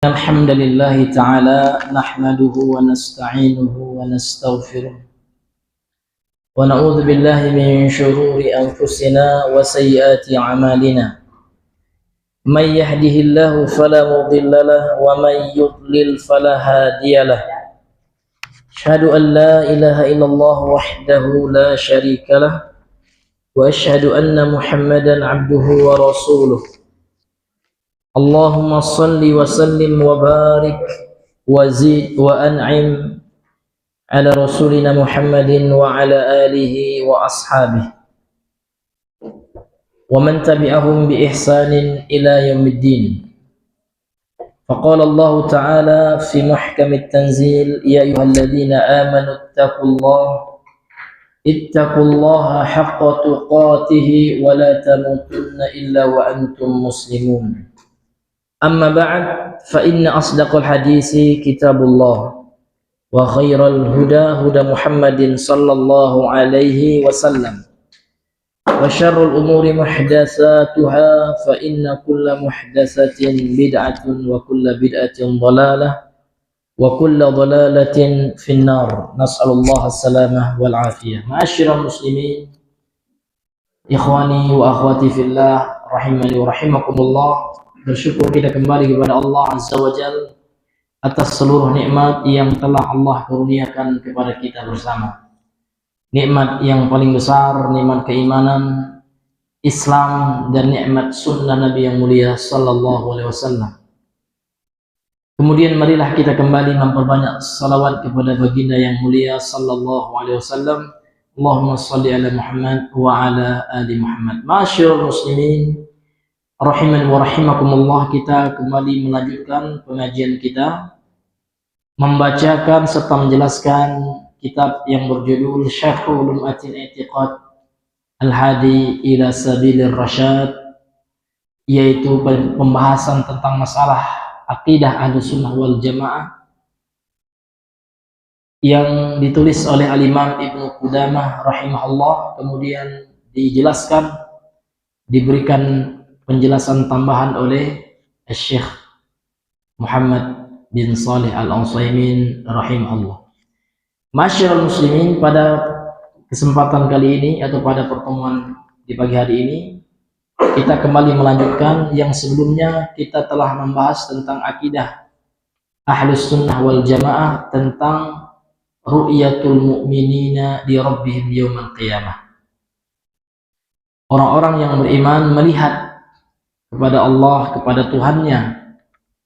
الحمد لله تعالى نحمده ونستعينه ونستغفره ونعوذ بالله من شرور أنفسنا وسيئات أعمالنا. من يهده الله فلا مضل له ومن يضلل فلا هادي له. أشهد أن لا إله إلا الله وحده لا شريك له وأشهد أن محمدا عبده ورسوله. اللهم صل وسلم وبارك وزد وأنعم على رسولنا محمد وعلى آله وأصحابه ومن تبعهم بإحسان إلى يوم الدين. فقال الله تعالى في محكم التنزيل: يا أيها الذين آمنوا اتقوا الله حق تقاته ولا تموتن إلا وأنتم مسلمون. أما بعد فإن أصدق الحديث كتاب الله وخير الهدى هدى محمد صلى الله عليه وسلم وشر الأمور محدثاتها فإن كل محدثة بدعة وكل بدعة ضلالة وكل ضلالة في النار. نسأل الله السلامة والعافية. معاشر المسلمين ikhwani wa akhwati fillah rahimani wa rahimakumullah. Bersyukur kita kembali kepada Allah Azza wa Jalla atas seluruh nikmat yang telah Allah kurniakan kepada kita bersama. Nikmat yang paling besar, nikmat keimanan Islam dan nikmat sunnah Nabi yang mulia sallallahu alaihi wasallam. Kemudian marilah kita kembali memperbanyak salawat kepada baginda yang mulia sallallahu alaihi wasallam. Allahumma salli ala Muhammad wa ala ali Muhammad. Ma'asyiral muslimin rahimani wa rahimakumullah, kita kembali melanjutkan pengajian kita membacakan serta menjelaskan kitab yang berjudul Syarh Lum'atil I'tiqad Al-Hadi ila Sabilir Rasyad, yaitu pembahasan tentang masalah akidah Ahlussunnah wal Jamaah yang ditulis oleh Al-Imam Ibnu Qudamah rahimahullah. Kemudian dijelaskan, diberikan penjelasan tambahan oleh Syekh Muhammad bin Salih Al-Utsaimin rahimahullah. Masyaallah muslimin, pada kesempatan kali ini atau pada pertemuan di pagi hari ini kita kembali melanjutkan yang sebelumnya kita telah membahas tentang akidah Ahlus Sunnah wal Jamaah tentang ru'yatul mu'minina di rabbihim yaumal qiyamah. Orang-orang yang beriman melihat kepada Allah, kepada Tuhannya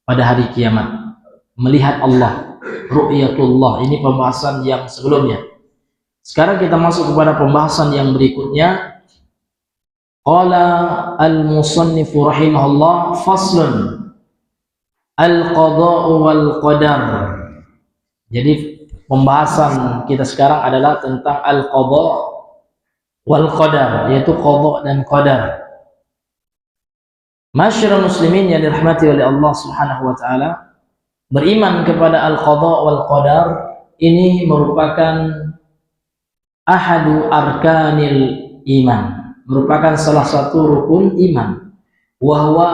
pada hari kiamat. Melihat Allah, ru'yatullah. Ini pembahasan yang sebelumnya. Sekarang kita masuk kepada pembahasan yang berikutnya. Qala al-musannifu rahimahullah, faslun al-qada'u wal qadar. Jadi pembahasan kita sekarang adalah tentang al-qada wal qadar, yaitu qada dan qadar. Masyarul muslimin yang dirahmati oleh Allah Subhanahu wa taala, beriman kepada al-qada wal qadar ini merupakan ahadu arkanil iman, merupakan salah satu rukun iman. Wa huwa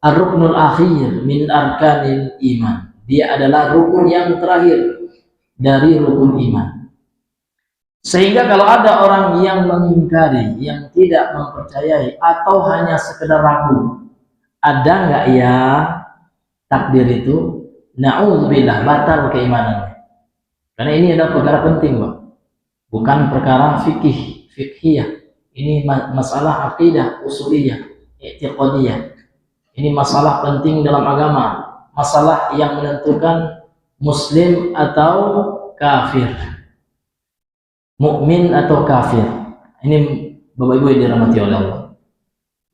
ar-ruknul akhir min arkanil iman. Dia adalah rukun yang terakhir dari rukun iman. Sehingga kalau ada orang yang mengingkari, yang tidak mempercayai atau hanya sekedar ragu, ada nggak ya takdir itu? Na'udzubillah, batal keimanannya. Karena ini adalah perkara penting, Pak. Bukan perkara fikhiyah. Ini masalah akidah usuliyah, i'tiqadiyah. Ini masalah penting dalam agama, masalah yang menentukan muslim atau kafir, mukmin atau kafir. Ini Bapak Ibu yang dirahmati oleh Allah.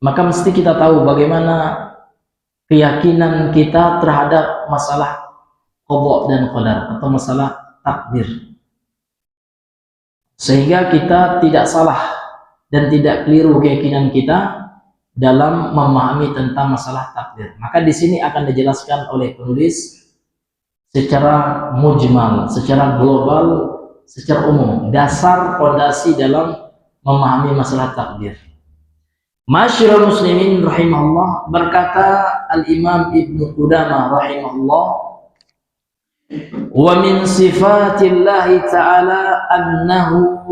Maka mesti kita tahu bagaimana keyakinan kita terhadap masalah qada dan qadar atau masalah takdir, sehingga kita tidak salah dan tidak keliru keyakinan kita dalam memahami tentang masalah takdir. Maka di sini akan dijelaskan oleh penulis secara mujmal, secara global, secara umum, dasar fondasi dalam memahami masalah takdir. Masyarul muslimin rahimahullah, berkata Al-Imam Ibnu Qudamah rahimahullah, wa min sifatillahi ta'ala annahu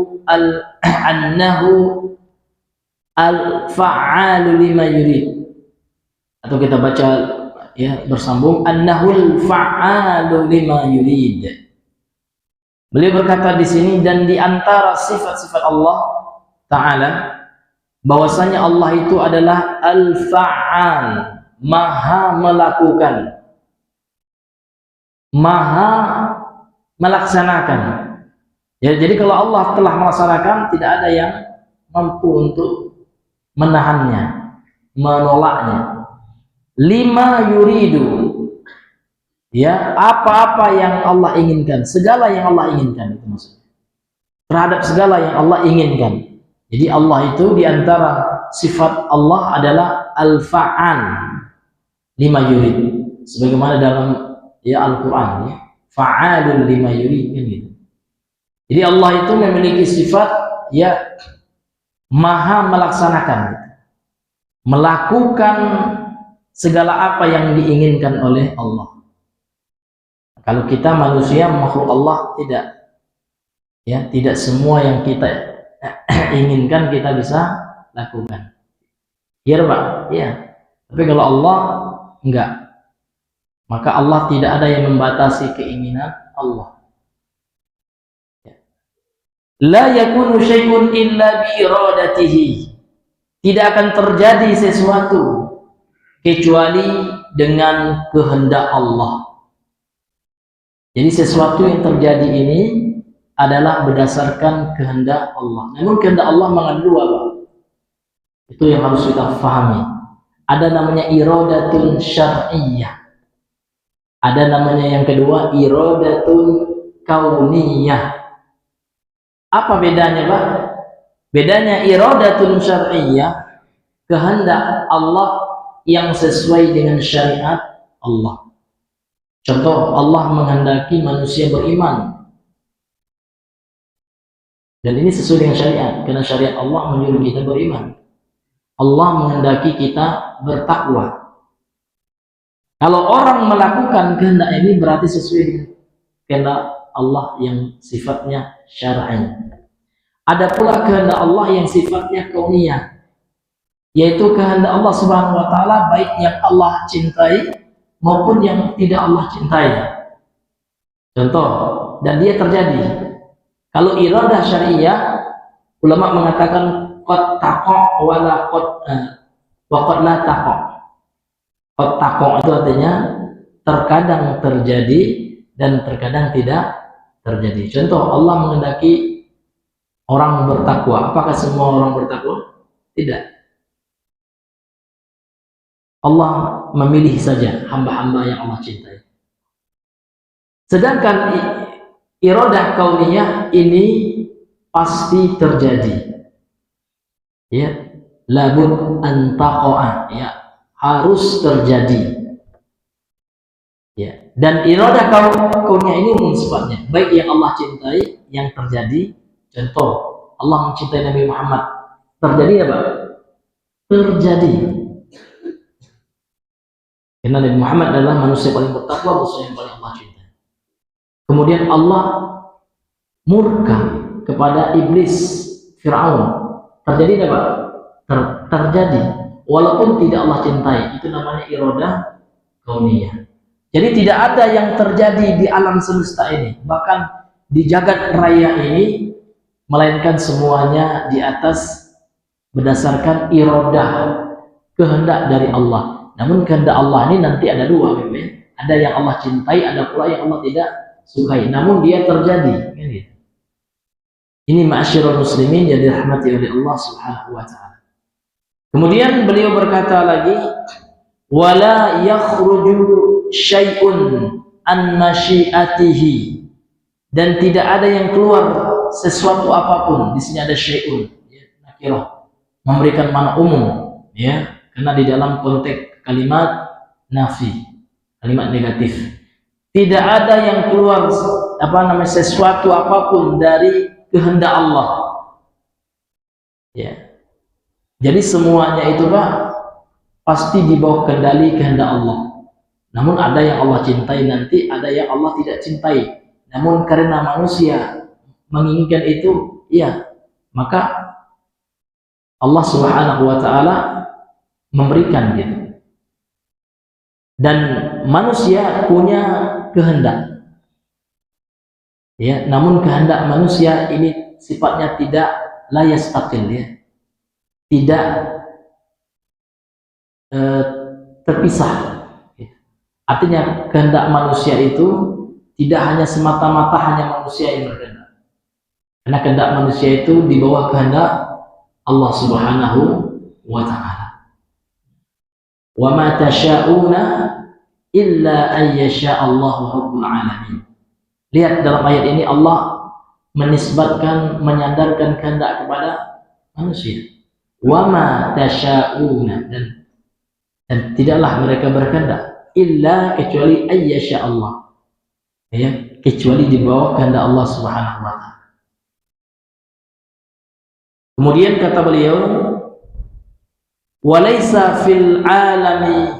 al-fa'alu lima yurid. Atau kita baca ya bersambung, annahul fa'alu lima yurid. Beliau berkata di sini, dan di antara sifat-sifat Allah Ta'ala bahwasanya Allah itu adalah al-fa'al, maha melakukan, maha melaksanakan. Ya, jadi kalau Allah telah melaksanakan, tidak ada yang mampu untuk menahannya, menolaknya. Lima yuridu, ya, apa-apa yang Allah inginkan, segala yang Allah inginkan, itu maksudnya. Terhadap segala yang Allah inginkan. Jadi Allah itu diantara sifat Allah adalah al-fa'al lima yurid, sebagaimana dalam ya Al-Quran ya, fa'alun lima yurid kan gitu. Jadi Allah itu memiliki sifat ya maha melaksanakan, melakukan segala apa yang diinginkan oleh Allah. Kalau kita manusia, makhluk Allah, tidak ya, tidak semua yang kita inginkan kita bisa lakukan. Iya Pak, ya. Tapi kalau Allah enggak, maka Allah tidak ada yang membatasi keinginan Allah. La yakunu syai'un illa bi iradatihi. Tidak akan terjadi sesuatu kecuali dengan kehendak Allah. Jadi sesuatu yang terjadi ini adalah berdasarkan kehendak Allah. Namun kehendak Allah mengandung dua, Pak. Itu yang harus kita pahami. Ada namanya iradatun syar'iyyah. Ada namanya yang kedua iradatun kauniyah. Apa bedanya, Pak? Bedanya iradatun syar'iyyah, kehendak Allah yang sesuai dengan syariat Allah. Contoh, Allah menghendaki manusia beriman. Dan ini sesuai dengan syariat, karena syariat Allah menyuruh kita beriman. Allah menghendaki kita bertakwa. Kalau orang melakukan kehendak ini berarti sesuai dengan kehendak Allah yang sifatnya syar'i. Ada pula kehendak Allah yang sifatnya kauniyah, yaitu kehendak Allah Subhanahu wa taala, baik yang Allah cintai maupun yang tidak Allah cintai. Contoh, dan dia terjadi. Kalau iradah syariah, ulama mengatakan qad taqa wala qad la taqa. Qad taqa itu artinya terkadang terjadi dan terkadang tidak terjadi. Contoh, Allah menghendaki orang bertakwa. Apakah semua orang bertakwa? Tidak. Allah memilih saja hamba-hamba yang Allah cintai. Sedangkan iradah kauniyah ini pasti terjadi. Ya, labud an taqa'a, ya, harus terjadi. Ya, dan iradah kauniyah ini umum sifatnya, baik yang Allah cintai yang terjadi. Contoh, Allah mencintai Nabi Muhammad, terjadi apa? Terjadi. Karena Nabi Muhammad adalah manusia paling bertakwa, manusia yang paling Allah cintai. Kemudian Allah murka kepada iblis Fir'aun. Terjadi apa? Terjadi. Walaupun tidak Allah cintai. Itu namanya iradah kauniyah. Jadi tidak ada yang terjadi di alam semesta ini, bahkan di jagat raya ini, melainkan semuanya di atas berdasarkan iradah, kehendak dari Allah. Namun kehendak Allah ini nanti ada dua, memang. Ada yang Allah cintai, ada pula yang Allah tidak sukai. Namun dia terjadi. Ini ma'asyiral muslimin yang dirahmati oleh Allah Subhanahu wa taala. Kemudian beliau berkata lagi, wala yakhruju syai'un an masyiatihi, dan tidak ada yang keluar sesuatu apapun. Di sini ada syai'un, ya, nakirah, memberikan makna umum, ya, karena di dalam konteks kalimat nafi, kalimat negatif. Tidak ada yang keluar sesuatu apapun dari kehendak Allah. Ya. Jadi semuanya itu, Pak, pasti di bawah kendali kehendak Allah. Namun ada yang Allah cintai nanti, ada yang Allah tidak cintai. Namun karena manusia menginginkan itu, ya, maka Allah Subhanahu wa taala memberikan gitu. Dan manusia punya kehendak. Ya, namun kehendak manusia ini sifatnya tidak la yastaqil, ya. Tidak terpisah. Artinya kehendak manusia itu tidak hanya semata-mata hanya manusia yang berkehendak. Karena kehendak manusia itu di bawah kehendak Allah Subhanahu wa taala. Wa ma tasyauna illa an yasha Allahu rabbul alamin. Lihat dalam ayat ini Allah menisbatkan, menyandarkan kehendak kepada manusia. Wa ma tasyauna, dan tidaklah mereka berkehendak illa kecuali an yasha Allah. Ya, kecuali di bawah kehendak Allah Subhanahu wa taala. Kemudian kata beliau, walaysa fil alami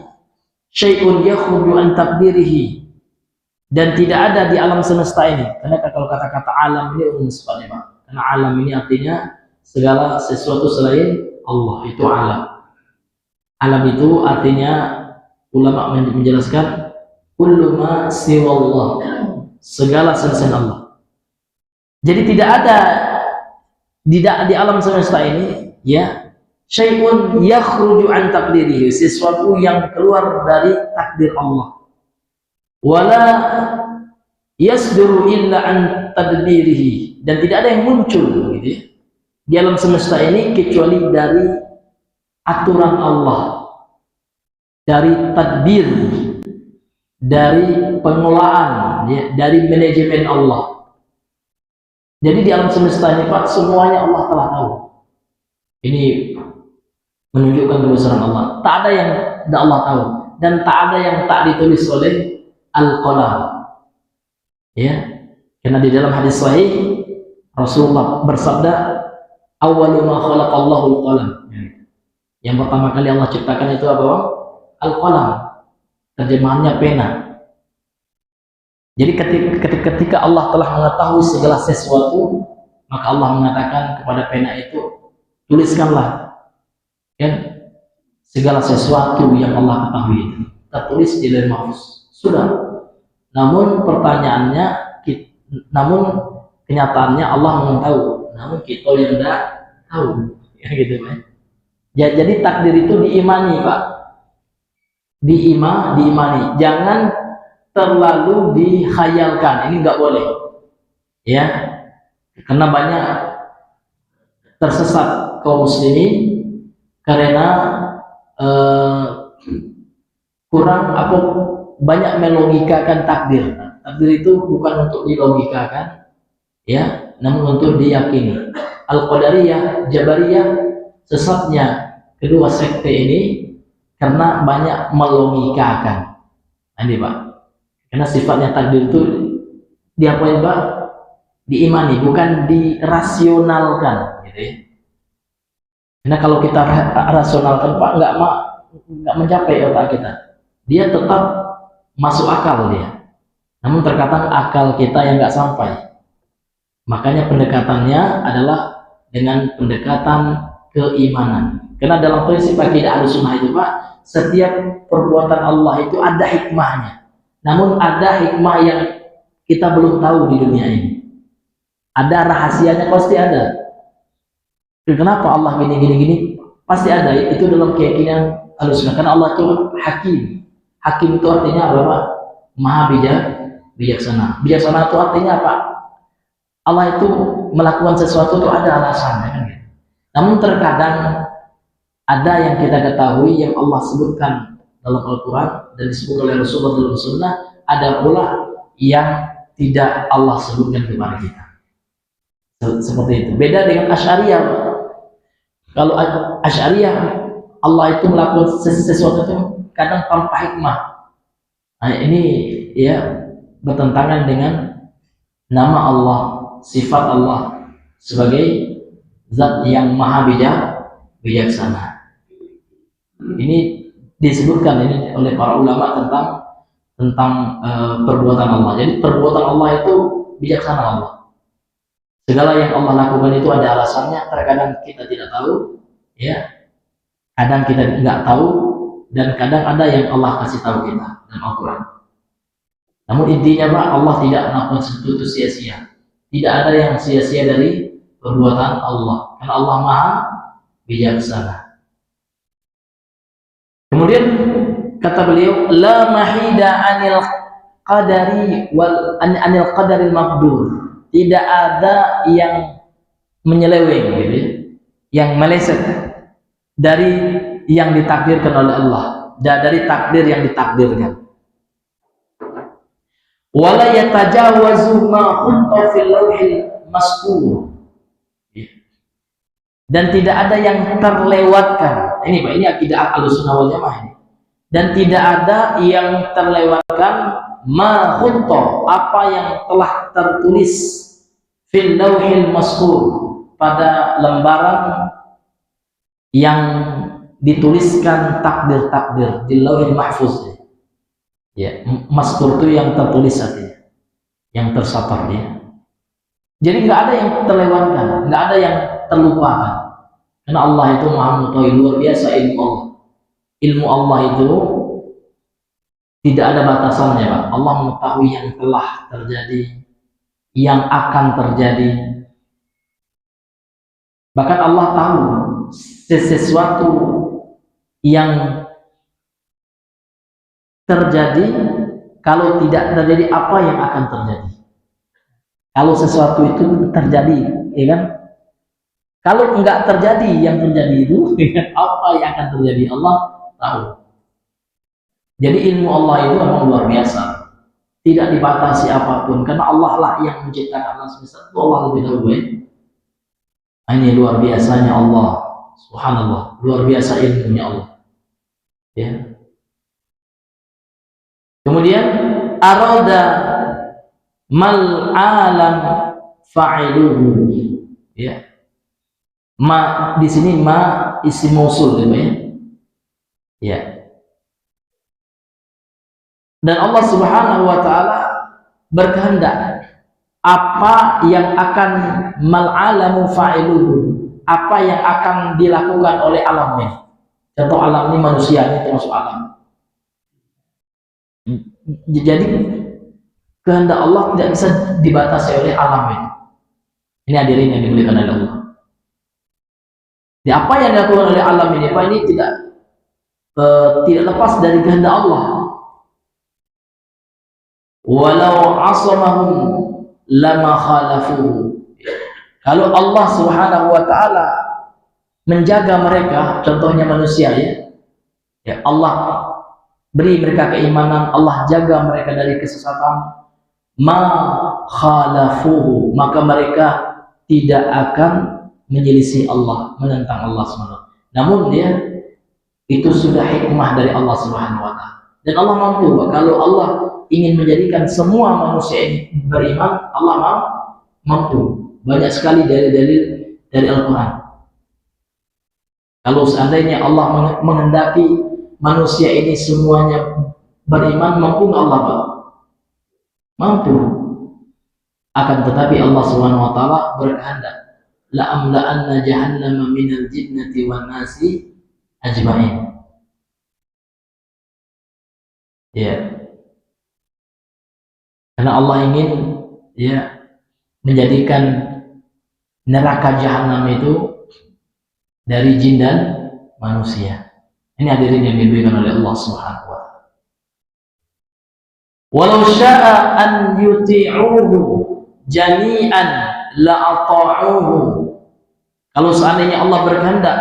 syai'un yakhruju an taqdirihi, dan tidak ada di alam semesta ini. Karena kalau kata-kata alam ini umum sifatnya, Pak. Karena alam ini artinya segala sesuatu selain Allah, itu alam. Alam itu artinya ulama menjelaskan kullu ma siwallah, segala selain Allah. Jadi tidak ada di alam semesta ini, ya, syai'un yakhruju an taqdirihi, sesuatu yang keluar dari takdir Allah. Wala yasduru illa an tadbirihi, dan tidak ada yang muncul gitu, ya, di alam semesta ini kecuali dari aturan Allah, dari tadbir, dari pengelolaan, ya, dari manajemen Allah. Jadi di alam semesta ini, Pak, semuanya Allah telah tahu. Ini menunjukkan kebesaran Allah. Tak ada yang tidak Allah tahu, dan tak ada yang tak ditulis oleh Al-Qalam. Ya, karena di dalam hadis sahih Rasulullah bersabda, "Awwalu ma khalaqallahu al-qalam." Yang pertama kali Allah ciptakan itu apa, Bang? Al-Qalam. Terjemahannya pena. Jadi ketika Allah telah mengetahui segala sesuatu, maka Allah mengatakan kepada pena itu, tuliskanlah, kan, segala sesuatu yang Allah ketahui itu tertulis di Lauhul Mahfuz. Sudah. Namun pertanyaannya, namun kenyataannya Allah mengetahui, namun kita yang tidak tahu, ya gitu, Pak. Ya, jadi takdir itu diimani, Pak. Diimani. Jangan terlalu dikhayalkan, ini nggak boleh, ya, karena banyak tersesat kaum muslimin karena kurang apa banyak melogikakan takdir. Takdir itu bukan untuk dilogikakan, ya, namun untuk diyakini. Al-Qadariyah, Jabariyah, sesatnya kedua sekte ini karena banyak melogikakan. Ini, Pak. Karena sifatnya takdir itu diapain, Pak? Diimani, bukan dirasionalkan, gitu, ya. Karena kalau kita rasionalkan, Pak, nggak mencapai otak kita. Dia tetap masuk akal dia. Namun terkadang akal kita yang nggak sampai. Makanya pendekatannya adalah dengan pendekatan keimanan. Karena dalam prinsip akidah Ahlussunnah itu, Pak, setiap perbuatan Allah itu ada hikmahnya. Namun ada hikmah yang kita belum tahu di dunia ini. Ada rahasianya, pasti ada. Kenapa Allah gini? Pasti ada. Itu dalam keyakinan Ahlussunnah. Karena Allah itu hakim. Hakim itu artinya apa, Pak? Maha bijaksana. Bijaksana itu artinya apa? Allah itu melakukan sesuatu itu ada alasannya, kan? Namun terkadang ada yang kita ketahui yang Allah sebutkan dalam Al-Quran dan disebut oleh Rasulullah dalam Sunnah, ada pula yang tidak Allah sebutkan kepada kita. Seperti itu. Beda dengan Asy'ariyah. Kalau Asy'ariyah, Allah itu melakukan sesuatu itu kadang tanpa hikmah. Nah, ini, ya, bertentangan dengan nama Allah, sifat Allah sebagai zat yang maha bijaksana. Ini disebutkan ini oleh para ulama tentang perbuatan Allah. Jadi perbuatan Allah itu bijaksana Allah. Segala yang Allah lakukan itu ada alasannya. Terkadang kita tidak tahu, ya. Kadang kita nggak tahu, dan kadang ada yang Allah kasih tahu kita dalam Al-Quran. Namun intinya Pak, Allah tidak melakukan sesuatu itu sia-sia. Tidak ada yang sia-sia dari perbuatan Allah, karena Allah Maha bijaksana. Kemudian kata beliau, la mahida anil qadari wal anil qadaril maqdur. Tidak ada yang menyeleweng, gitu, yang meleset dari yang ditakdirkan oleh Allah, dari takdir yang ditakdirkan. Wala yatajawazu ma khutta fil lauhil masqur. Dan tidak ada yang terlewatkan. Ini Pak, ini akidah Ahlussunnah wal Jamaah ini. Dan tidak ada yang terlewatkan ma khutta, apa yang telah tertulis fil lauhil masqur, pada lembaran yang dituliskan takdir-takdir di lauhil mahfuz. Ya, mastur itu yang tertulis artinya, yang tersatar ya. Jadi nggak ada yang terlewatkan, nggak ada yang terlupakan, karena Allah itu Maha mengetahui, luar biasa ilmu Allah. Ilmu Allah itu tidak ada batasannya Pak. Allah mengetahui yang telah terjadi, yang akan terjadi. Bahkan Allah tahu sesuatu yang terjadi, kalau tidak terjadi apa yang akan terjadi. Kalau sesuatu itu terjadi, ya kan? Kalau enggak terjadi, yang terjadi itu apa yang akan terjadi, Allah tahu. Jadi ilmu Allah itu memang luar biasa, tidak dibatasi apapun, karena Allah lah yang menciptakan alam semesta. Itu Allah lebih tahu. Ini luar biasanya Allah, subhanallah, luar biasa ilmunya Allah. Ya. Kemudian arada mal alam fa'iluhu, ya. Ma di sini ma isim mausul, ya. Ya. Dan Allah Subhanahu wa taala berkehendak apa yang akan mal alamu fa'iluhu, apa yang akan dilakukan oleh alam ini. Contoh alam ini, manusia ini termasuk alam. Jadi kehendak Allah tidak bisa dibatasi oleh alam ini. Ini hadirin yang dimuliakan oleh Allah. Di apa yang dilakukan oleh alam ini, Pak, ini tidak lepas dari kehendak Allah. Walau asamahum lama khalafuhu. Kalau Allah Subhanahu wa taala menjaga mereka, contohnya manusia, ya Allah beri mereka keimanan, Allah jaga mereka dari kesesatan, ma khalafuhu, maka mereka tidak akan menyelisih Allah, menentang Allah SWT. Namun ya, itu sudah hikmah dari Allah Subhanahu wa taala. Dan Allah mampu, kalau Allah ingin menjadikan semua manusia ini beriman, Allah mampu. Banyak sekali dalil-dalil dari Al-Quran. Kalau seandainya Allah menghendaki manusia ini semuanya beriman, mampu nggak Allah, Pak? Mampu. Akan tetapi Allah Subhanahu wa taala berkehendak, la amla'anna jahannama minal jinnati wan nasi ajma'in. Ya. Karena Allah ingin menjadikan neraka jahanam itu dari jin dan manusia. Ini hadirin yang dimuliakan oleh Allah Subhanahu wa taala. Walau syaa an yuti'uhu jami'an la ata'uhu. Kalau seandainya Allah berkehendak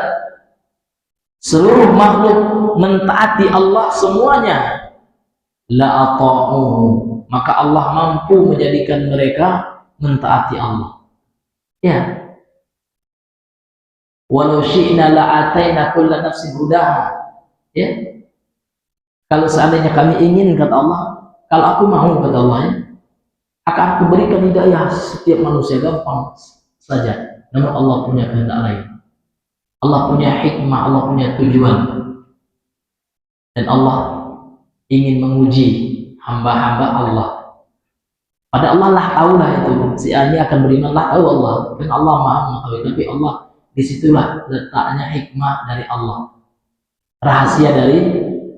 seluruh makhluk mentaati Allah semuanya, la ata'uhu, maka Allah mampu menjadikan mereka mentaati Allah. Ya. Walau syi'na la'ataina kulla nafsin hudaha. Ya. Kalau seandainya kami ingin, kata Allah, kalau aku mau, kata Allah, ya, akan aku berikan hidayah setiap manusia, gampang saja. Namun Allah punya kehendak lain. Allah punya hikmah, Allah punya tujuan. Dan Allah ingin menguji hamba-hamba Allah. Pada Allah lah tahu lah itu si A ini akan beriman, lah tahu Allah, dan Allah maha mengetahui. Tapi Allah, disitulah letaknya hikmah dari Allah, rahasia dari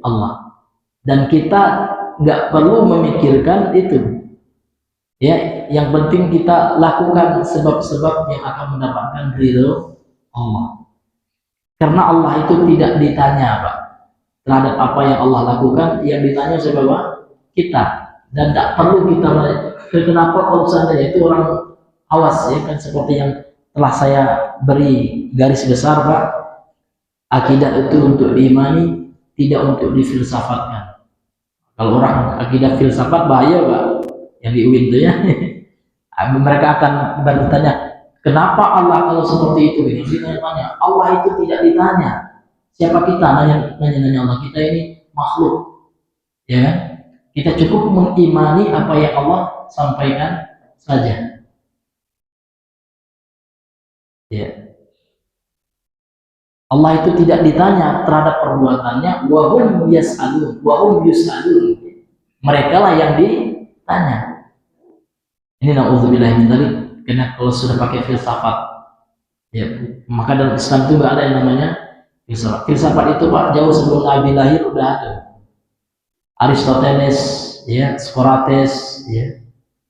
Allah. Dan kita nggak perlu memikirkan itu, ya. Yang penting kita lakukan sebab-sebab yang akan mendapatkan ridho Allah. Karena Allah itu tidak ditanya, Pak, terhadap apa yang Allah lakukan. Yang ditanya siapa, Pak? Kita. Dan tidak perlu kita kenapa kalau seandainya itu orang awas, ya kan, seperti yang telah saya beri garis besar, Pak. Akidah itu untuk diimani, tidak untuk difilsafatkan. Kalau orang akidah filsafat bahaya, Pak, yang di UIN itu, ya. Mereka akan bertanya, kenapa Allah kalau seperti itu? Ini ditanya, Allah itu tidak ditanya. Siapa kita nanya Allah? Kita ini makhluk, ya kan? Kita cukup mengimani apa yang Allah sampaikan saja. Ya. Allah itu tidak ditanya terhadap perbuatannya. Wahum yas'alun, wahum yus'alun. Mereka lah yang ditanya. Ini na'udzubillah min dzalik. Karena kalau sudah pakai filsafat, ya, maka dalam Islam itu nggak ada yang namanya filsafat. Filsafat itu, Pak, jauh sebelum Nabi lahir udah ada. Aristoteles, ya, Socrates, ya,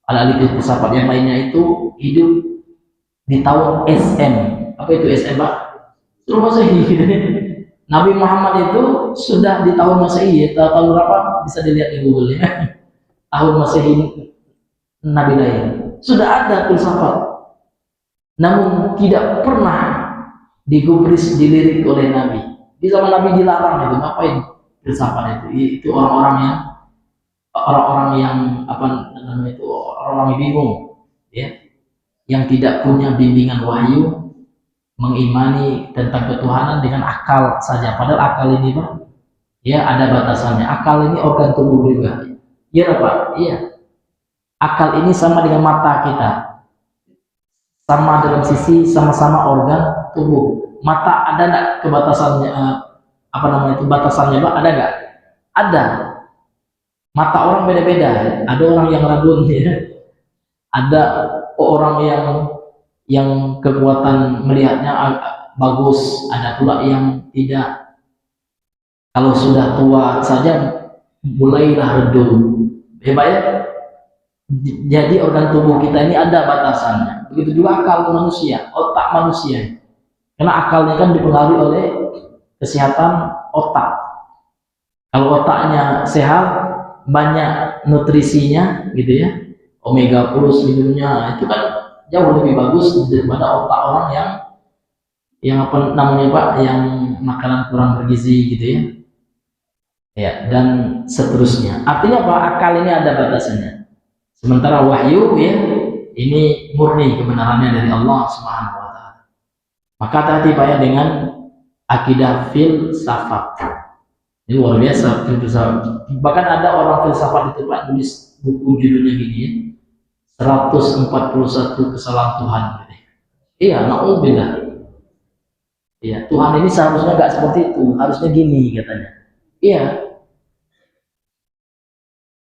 ahli filsafat yang lainnya itu hidup di tahun SM. Apa itu SM, Pak? Tahun Masehi. Nabi Muhammad itu sudah di tahun Masehi, ya. Tahun berapa? Bisa dilihat di Google, ya. Tahun Masehi Nabi lahir. Sudah ada filsafat. Namun tidak pernah digubris, dilirik oleh Nabi. Di zaman Nabi dilarang itu, ngapain filsafat itu? Itu orang-orang yang apa namanya itu, orang-orang yang bingung, ya, yang tidak punya bimbingan wahyu, mengimani tentang ketuhanan dengan akal saja. Padahal akal ini, Pak, ya, ada batasannya. Akal ini organ tubuh juga, ya, Pak, iya. Akal ini sama dengan mata kita, sama dalam sisi sama-sama organ tubuh. Mata ada nggak kebatasannya, apa namanya itu, batasannya, Pak? Ada nggak? Ada. Mata orang beda-beda. Ada orang yang rabun, ya. Ada orang yang kekuatan melihatnya bagus. Ada pula yang tidak. Kalau sudah tua saja mulailah redup. Hebat, ya. Jadi organ tubuh kita ini ada batasannya. Begitu juga akal manusia, otak manusia. Karena akalnya kan dipengaruhi oleh kesehatan otak. Kalau otaknya sehat, banyak nutrisinya, gitu, ya, omega plus minumnya, itu kan jauh lebih bagus daripada otak orang yang apa namanya, Pak, yang makanan kurang bergizi, gitu, ya. Ya, dan seterusnya. Artinya, Pak, akal ini ada batasannya. Sementara wahyu, ya, ini murni kebenarannya dari Allah Subhanahu wa taala. Maka hati-hati, Pak, ya, dengan akidah filsafat. Ini luar biasa filsafat. Bahkan ada orang filsafat itu, Pak, tulis buku judulnya gini, ya, 141 kesalahan Tuhan. Iya, na'udzubillah. Iya, Tuhan ini seharusnya nggak seperti itu, harusnya gini, katanya. Iya,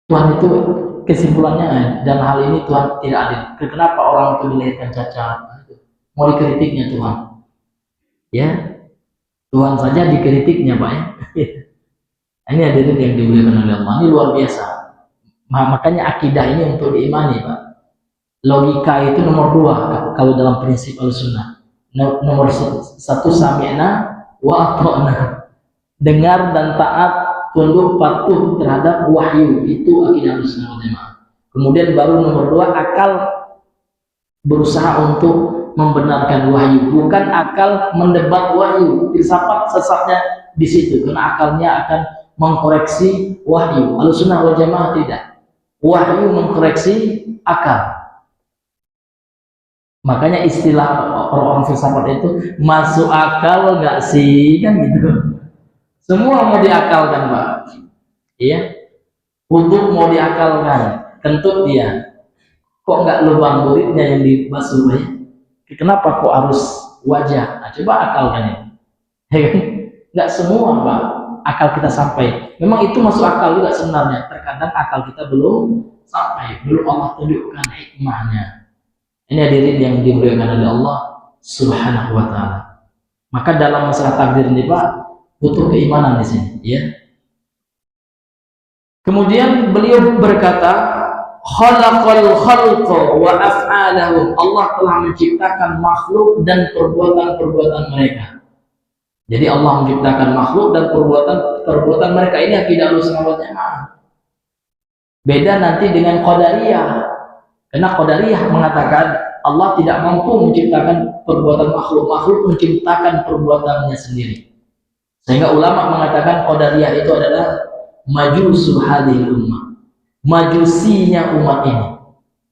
Tuhan itu kesimpulannya, dan hal ini Tuhan tidak adil. Kenapa orang itu dilahirkan cacat? Mau dikritiknya Tuhan, ya, Tuhan saja dikritiknya, Pak, ya. Ini hadirin yang dimuliakan oleh Allah, ini luar biasa. Makanya akidah ini untuk diimani, Pak. Logika itu nomor 2 kalau dalam prinsip Ahlussunnah. Nomor 1 sami'na wa ata'na, dengar dan taat, tunduk patuh terhadap wahyu, itu akidah Ahlussunnah wal Jamaah. Kemudian baru nomor 2, akal berusaha untuk membenarkan wahyu, bukan akal mendebat wahyu. Filsafat sesatnya di situ, karena akalnya akan mengkoreksi wahyu. Ahlussunnah wal Jamaah tidak. Wahyu mengkoreksi akal. Makanya istilah orang-orang filsafat itu, masuk akal nggak sih, kan gitu. Semua mau diakalkan, Pak. Iya. Untuk mau diakalkan, kentut dia. Kok nggak lubang muridnya yang dibasuh, ya? Kenapa kok harus wajah? Nah, coba akalkan ini. Nggak semua, Pak. akal kita sampai. Memang itu masuk akal juga sebenarnya. Terkadang akal kita belum sampai, belum Allah tunjukkan hikmahnya. Ini hadirin yang dimuliakan oleh Allah Subhanahu wa taala. Maka dalam masalah takdir ini Pak, butuh keimanan di sini, ya. Kemudian beliau berkata, khalaqal khalqa wa af'alahum. Allah telah menciptakan makhluk dan perbuatan-perbuatan mereka. Jadi Allah menciptakan makhluk dan perbuatan mereka. Ini akidah Ahlussunnah wal Jamaah. Beda nanti dengan Qadariyah. Karena Qadariyah mengatakan Allah tidak mampu menciptakan perbuatan makhluk, makhluk menciptakan perbuatannya sendiri. Sehingga ulama mengatakan Qadariyah itu adalah majusul hadhil ummah, majusinya umat ini.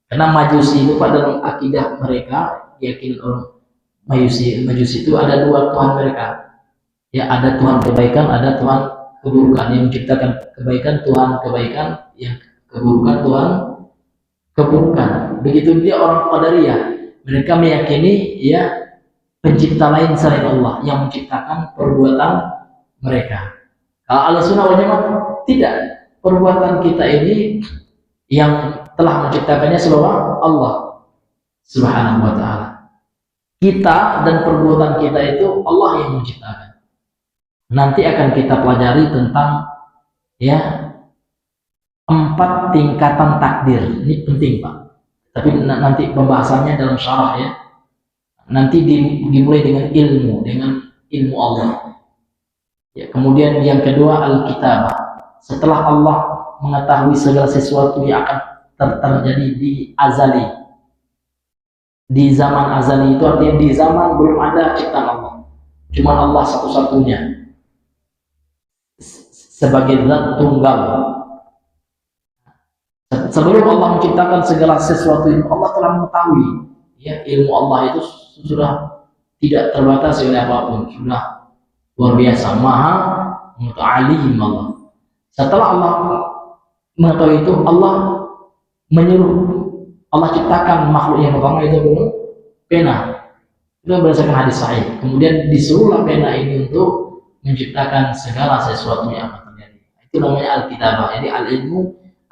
Karena majusi itu pada akidah mereka, yakin orang majusi itu ada dua Tuhan mereka. Ya, ada Tuhan kebaikan, ada Tuhan keburukan. Yang menciptakan kebaikan Tuhan kebaikan, yang keburukan Tuhan keburukan. Begitu dia orang Qadariyah, mereka meyakini ya pencipta lain selain Allah yang menciptakan perbuatan mereka. Kalau Ahlussunnah wal Jamaah tidak, perbuatan kita ini yang telah menciptakannya seluruh Allah Subhanahu wa taala. Kita dan perbuatan kita itu Allah yang menciptakan. Nanti akan kita pelajari tentang ya 4 tingkatan takdir. Ini penting Pak. Tapi nanti pembahasannya dalam syarah ya. Nanti dimulai dengan ilmu Allah. Ya, kemudian yang kedua al-kitabah. Setelah Allah mengetahui segala sesuatu yang akan terjadi di azali. Di zaman azali itu artinya di zaman belum ada ciptaan Allah. Cuma Allah satu-satunya. Sebagai zat tunggal. Sebelum Allah menciptakan segala sesuatu itu, Allah telah mengetahui. Ya, ilmu Allah itu sudah tidak terbatas oleh apapun, sudah luar biasa, maha alim Allah. Setelah Allah mengetahui itu, Allah menyuruh, Allah ciptakan makhluk yang pertama itu pena. Itu berdasarkan hadis sahih. Kemudian disuruhlah pena ini untuk menciptakan segala sesuatu yang akan terjadi. Itu namanya al-kitabah. Jadi al-ilmu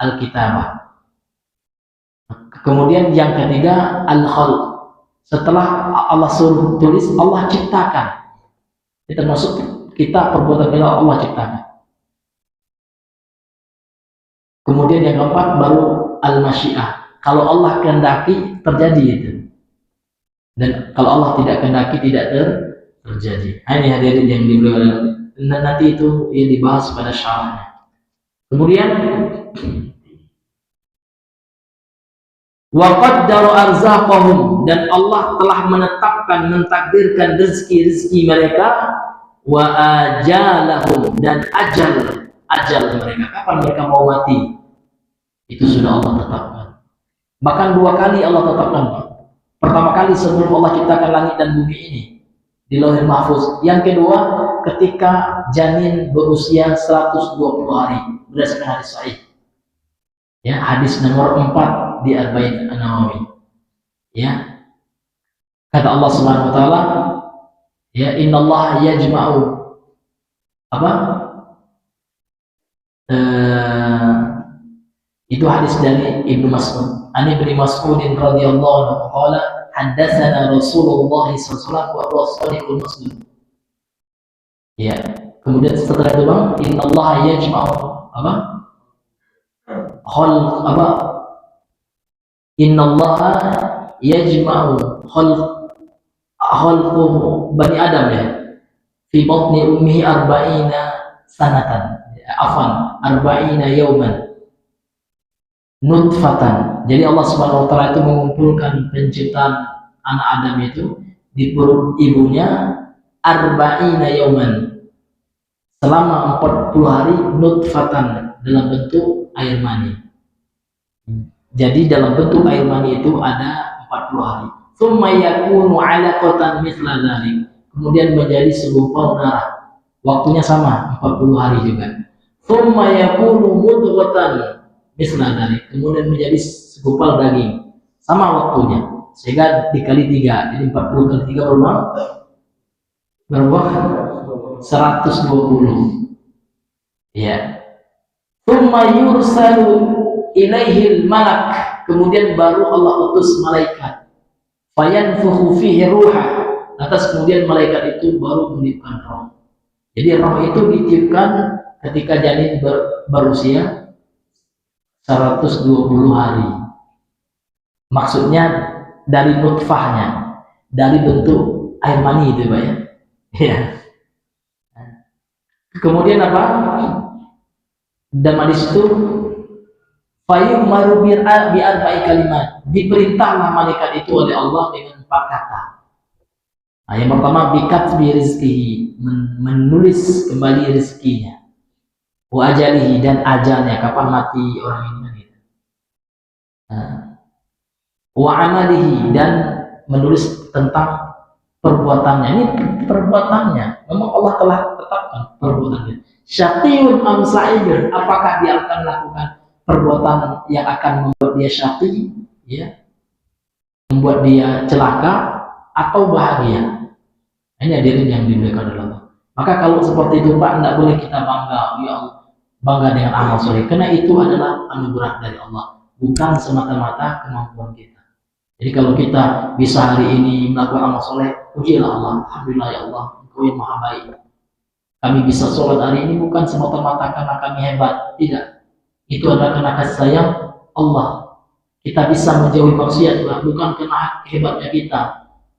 al-kitabah. Kemudian yang ketiga al-khalq. Setelah Allah suruh tulis, Allah ciptakan. Ini termasuk kita perbuatan kita Allah ciptakan. Kemudian yang keempat baru al-masyiah. Kalau Allah kehendaki terjadi itu. Dan kalau Allah tidak kehendaki tidak terjadi. Ini hadirin yang dimuliakan. Nanti itu yang dibahas pada syarahnya. Kemudian wa qaddara arzaqahum, dan Allah telah menetapkan, mentakdirkan rezeki-rezeki mereka, wa ajalahum, dan ajal mereka, kapan mereka mau mati itu sudah Allah tetapkan. Bahkan 2 kali Allah tetapkan. Pertama kali sebelum Allah ciptakan langit dan bumi ini di Lauhul Mahfuz. Yang kedua ketika janin berusia 120 hari berdasarkan hadis sahih. Ya, hadis nomor 4 di Arba'in An-Nawawi. Ya. Kata Allah Subhanahu wa taala, ya innallaha yajma'u apa? Itu hadis dari Ibnu Mas'ud. Ani bin Mas'ud radhiyallahu anhu qala haddatsana Rasulullah sallallahu alaihi wasallam wa huwa shadiqul masduq. Ya. Kemudian setelah itu Bang, innallaha yajma'u apa? Innallaha yajma'u khalqu bani Adam ya fi batni ummihi 40 sanatan. Afwan, 40 yauman nutfatan. Jadi Allah Subhanahu wa taala itu mengumpulkan penciptaan anak Adam itu di perut ibunya 40 yauman. Selama 40 hari nutfatan dalam bentuk air mani. Jadi dalam bentuk air mani itu ada 40 hari. Tsumma yakunu 'alaqatan mithla dzalik. Kemudian menjadi segumpal darah. Waktunya sama 40 hari juga. Tsumma yakunu mudghatan mithla dzalik. Kemudian menjadi segumpal daging. Sama waktunya. Sehingga dikali 3. Jadi 40 kali 3 berapa? 120. Ya. Tsumma yursalu ilaihil malak, kemudian baru Allah utus malaikat. Fayanfukhu fihi ruha, atas kemudian malaikat itu baru meniupkan roh. Jadi roh itu ditiupkan ketika janin berusia 120 hari. Maksudnya dari nutfahnya, dari bentuk air mani itu, Pak ya. Ya. Kemudian apa? Dan hadis itu fayu'maru bi arba'i kalimat, diperintahlah malaikat itu oleh Allah dengan 4 kata. Nah, yang pertama bikatbi rizqihi, menulis kembali rezekinya, wa ajalihi, dan ajalnya, kapan mati orang ini gitu. Wa amalihi, dan menulis tentang perbuatannya. Ini perbuatannya, memang Allah telah tetapkan perbuatannya. Syaqiyun am sa'idun, apakah dia akan melakukan perbuatan yang akan membuat dia syaqi, ya, membuat dia celaka, atau bahagia. Ini hadirin yang dimuliakan oleh Allah. Maka kalau seperti itu, Pak, tidak boleh kita bangga, ya Allah, bangga dengan amal soleh, karena itu adalah anugerah dari Allah, bukan semata-mata kemampuan kita. Jadi kalau kita bisa hari ini melakukan amal soleh, pujilah Allah, alhamdulillah ya Allah, Engkau yang maha baik. Kami bisa sholat hari ini bukan semata-mata karena kami hebat, tidak. Itu adalah karena kasih sayang Allah. Kita bisa menjauhi maksiat bukan karena hebatnya kita,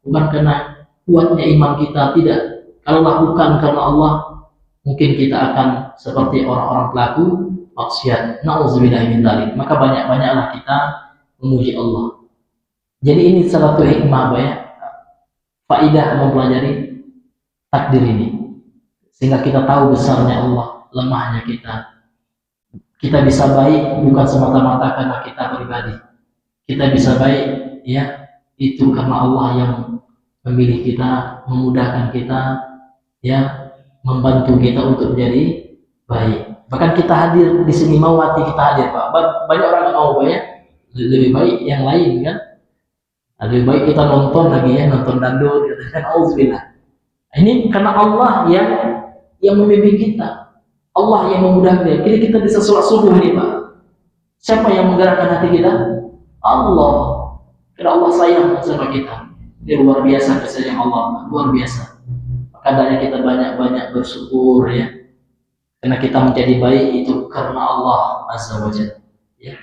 bukan karena kuatnya iman kita, tidak. Kalau bukan karena Allah, mungkin kita akan seperti orang-orang pelaku maksiat. Nauzubillahi min dzalik. Maka banyak-banyaklah kita memuji Allah. Jadi ini salah satu hikmah, ya, faidah mempelajari takdir ini, sehingga kita tahu besarnya Allah, lemahnya kita. Kita bisa baik bukan semata-mata karena kita pribadi. Kita bisa baik, ya, itu karena Allah yang memilih kita, memudahkan kita, ya, membantu kita untuk menjadi baik. Bahkan kita hadir di sini, mau hati kita hadir, Pak. Banyak orang yang mau, ya, lebih baik yang lain, kan? Lebih baik kita nonton lagi, ya, nonton dangdut, gitu kan. Auzubillah. Ini karena Allah yang membimbing kita, Allah yang memudahkan kita. Jadi kita bisa sholat subuh ini, Pak. Siapa yang menggerakkan hati kita? Allah. Karena Allah sayang sama kita. Ini luar biasa kasih sayang Allah, luar biasa. Makanya kita banyak-banyak bersyukur, ya. Karena kita menjadi baik itu karena Allah Azza wa Jalla. Ya.